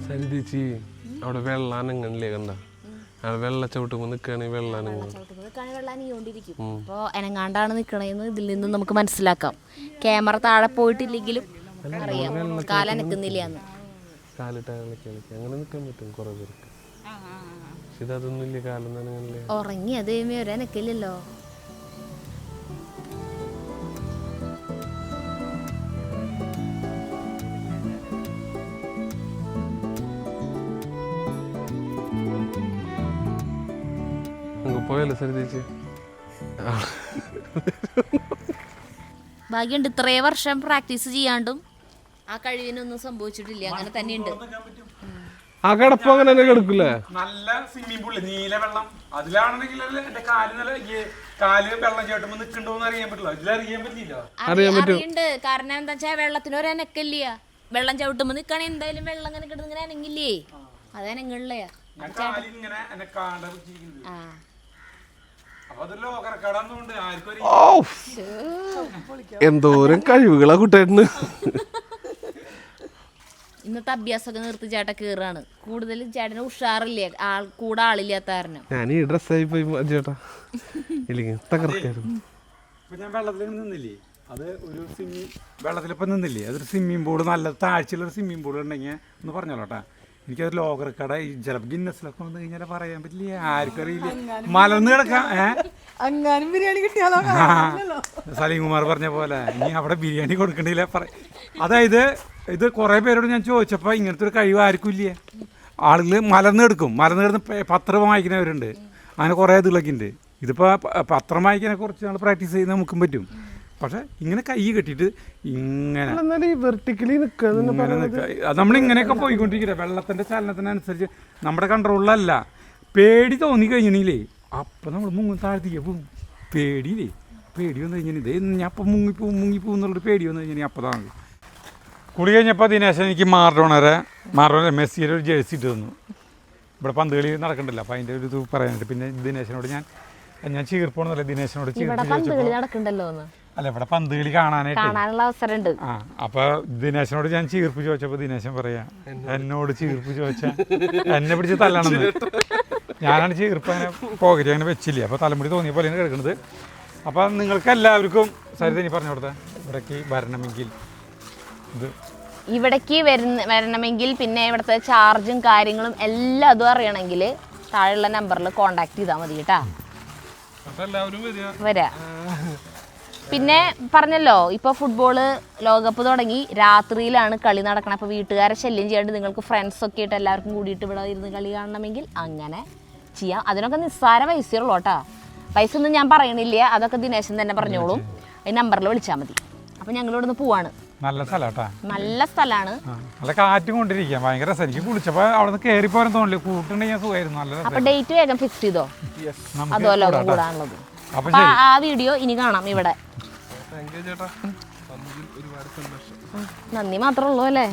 സരിതേച്ചി അവിടെ വെള്ളാനങ്ങനല്ലേ കണ്ട? വെള്ളച്ചവിട്ടുമ്പോ നിക്കാണെങ്കിൽ വെള്ളാനങ്ങ. അപ്പൊ എനങ്ങാണ്ടാണ് നിക്കണേന്ന് ഇതിൽ നിന്ന് നമുക്ക് മനസ്സിലാക്കാം. ക്യാമറ താഴെ പോയിട്ടില്ലെങ്കിലും അറിയാം കാലനക്കുന്നില്ല. കാലിട്ട് അങ്ങനെ നിക്കാൻ പറ്റും കുറെ പേർക്ക്. ഇതൊന്നും ഇല്ല, കാലം നനങ്ങല്ലേ. ഉറങ്ങി അതേമേ ഒരെനക്കില്ലല്ലോ. പോയല്ലോ സരിതേച്ചി. ഭാഗ്യമുണ്ട്, ഇത്രേ വർഷം പ്രാക്ടീസ് ചെയ്യാണ്ടും ആ കഴിവിനൊന്നും സംഭവിച്ചിട്ടില്ല. അങ്ങനെ തന്നെയുണ്ട്. ആ കിടപ്പ് അങ്ങനെ തന്നെ കിടക്കൂലേ? നല്ല സ്വിമ്മിംഗ് പൂള്, നീല വെള്ളം. അതിലാണെങ്കിൽ എന്റെ കാല് വെള്ളം ചേട്ടുമ്പോ നിക്കണ്ടോന്ന് അറിയാൻ പറ്റില്ല. ഇതിലറിയാൻ പറ്റില്ല. അറിയുന്നുണ്ട്. കാരണം എന്താ വെച്ചാ വെള്ളത്തിന് ഒരു അനക്കല്ല. വെള്ളം ചവിട്ടുമ്പോ നിക്കണേ എന്തായാലും വെള്ളം അങ്ങനെ കിടന്ന് ഇങ്ങനെ അനങ്ങില്ലേ? അത് അനങ്ങളില്ലേ? എന്തോരം കഴിവുകളാ കുട്ടേട്ടന്. ഇന്നത്തെ അഭ്യാസമൊക്കെ നിർത്തി ചേട്ടൻ കീറാണ്. കൂടുതലും ചേട്ടന് ഉഷാറില്ലേ, കൂടെ ആളില്ലാത്ത കാരണം. ഞാൻ ഈ ഡ്രസ്സായി പോയി ചേട്ടാ, ഇല്ലെങ്കിൽ തകർക്കായിരുന്നു. ഞാൻ വെള്ളത്തിൽ നിന്നില്ലേ, അത് ഒരു വെള്ളത്തിലിപ്പോൾ നിന്നില്ലേ, അതൊരു സ്വിമ്മിംഗ് പൂള്, നല്ല താഴ്ചയുള്ളൊരു സ്വിമ്മിംഗ് പൂള് ഉണ്ടെങ്കിൽ ഒന്ന് പറഞ്ഞോളൂട്ടാ. എനിക്കത് ലോക റെക്കോർഡ് ചിലപ്പോൾ ഗിന്നസിലൊക്കെ വന്നു കഴിഞ്ഞാൽ പറയാൻ പറ്റില്ല, ആർക്കും അറിയില്ല. മലർന്ന് കിടക്കാം. ബിരിയാണി കിട്ടിയാലോ? സലീംകുമാർ പറഞ്ഞ പോലെ ഇനി അവിടെ ബിരിയാണി കൊടുക്കണ്ടില്ല. അതായത് ഇത് കുറേ പേരോട് ഞാൻ ചോദിച്ചപ്പോൾ ഇങ്ങനത്തെ ഒരു കഴിവ് ആർക്കും ഇല്ല. ആളുകൾ മലർന്ന് കിടന്ന് പത്രം വായിക്കുന്നവരുണ്ട്, അങ്ങനെ കുറേ ഇതിലൊക്കെ ഉണ്ട്. ഇതിപ്പോൾ പത്രം വായിക്കാനെ കുറച്ച് നാൾ പ്രാക്ടീസ് ചെയ്ത് നമുക്കും പറ്റും. പക്ഷെ ഇങ്ങനെ കൈ കെട്ടിയിട്ട് ഇങ്ങനെ നമ്മളിങ്ങനെയൊക്കെ പോയിക്കൊണ്ടിരിക്കുക. വെള്ളത്തിൻ്റെ ചലനത്തിനനുസരിച്ച് നമ്മുടെ കൺട്രോളിലല്ല. പേടി തോന്നി കഴിഞ്ഞില്ലേ അപ്പം നമ്മൾ താഴ്ത്തിക്ക് പോകും. പേടിയില്ലേ, പേടി വന്നു കഴിഞ്ഞാൽ ഇതേ ഞാൻ അപ്പം മുങ്ങിപ്പോവും എന്നുള്ളൊരു പേടി വന്നു കഴിഞ്ഞാൽ അപ്പം താങ്ങും. കുളി കഴിഞ്ഞപ്പോൾ ദിനേശൻ എനിക്ക് മാറഡോണറെ മെസ്സിയുടെ ഒരു ജേഴ്സി ഇട്ട് തന്നു. ഇവിടെ പന്ത് കളി നടക്കണ്ടല്ലോ, അപ്പം അതിൻ്റെ ഒരു ഇത് പറയാനുണ്ട്. പിന്നെ ദിനേശനോട് ഞാൻ ചീർപ്പോണെന്നല്ല, ദിനേശനോട് അല്ല ഇവിടെ പന്ത് കളി കാണാനായിട്ട് അവസരമുണ്ട്. ആ അപ്പോൾ ദിനേശനോട് ഞാൻ ചീർപ്പ് ചോദിച്ചപ്പോൾ ദിനേശൻ പറയാ എന്നോട് ചീർപ്പ് ചോദിച്ചാൽ എന്നെ പിടിച്ച് തല്ലണമെന്ന്. ഞാനാണ് ചീർപ്പ് അങ്ങനെ പോകരി അങ്ങനെ വെച്ചില്ല. അപ്പോൾ തലമുടി തോന്നിയ പോലെയാണ് കിടക്കുന്നത്. അപ്പം നിങ്ങൾക്ക് എല്ലാവർക്കും സരിത ഇനി പറഞ്ഞു കൊടുത്താൽ ഇവിടേക്ക് വരണമെങ്കിൽ ഇവിടേക്ക് വരണമെങ്കിൽ പിന്നെ ഇവിടുത്തെ ചാർജും കാര്യങ്ങളും എല്ലാം അതും അറിയണമെങ്കിൽ താഴെയുള്ള നമ്പറിൽ കോണ്ടാക്ട് ചെയ്താൽ മതി കേട്ടാ. വരാ. പിന്നെ പറഞ്ഞല്ലോ, ഇപ്പോൾ ഫുട്ബോള് ലോകകപ്പ് തുടങ്ങി, രാത്രിയിലാണ് കളി നടക്കണം. അപ്പോൾ വീട്ടുകാരെ ശല്യം ചെയ്യാണ്ട് നിങ്ങൾക്ക് ഫ്രണ്ട്സൊക്കെ ആയിട്ട് എല്ലാവർക്കും കൂടിയിട്ട് ഇവിടെ ഇരുന്ന് കളി കാണണമെങ്കിൽ അങ്ങനെ ചെയ്യാം. അതിനൊക്കെ നിസ്സാര പൈസയുള്ളൂ കേട്ടോ. പൈസ ഒന്നും ഞാൻ പറയണില്ല, അതൊക്കെ ദിനേശൻ തന്നെ പറഞ്ഞോളും. ഈ നമ്പറിൽ വിളിച്ചാൽ മതി. അപ്പോൾ ഞങ്ങളിവിടുന്ന് പോവാണ്. നല്ല സ്ഥലം, നല്ല സ്ഥലമാണ്. നല്ല കാറ്റും കൊണ്ടിരിക്കാം, ഭയങ്കര രസം. എനിക്ക് കുളിച്ചപ്പോൾ അവിടെ നിന്ന് കയറി പോരാൻ തോന്നില്ല, കൂട്ടുണ്ടെങ്കിൽ സുഖമായിരുന്നു. നല്ല രസം. അപ്പോൾ ഡേറ്റ് വേഗം ഫിക്സ് ചെയ്തോ, അതുപോലെ കൂടാനുള്ളത്. അപ്പോൾ ആ വീഡിയോ ഇനി കാണാം ഇവിടെ. ചേട്ടാ, ഒരുപാട് സന്തോഷം. നന്ദി മാത്രമേ ഉള്ളൂ അല്ലേ?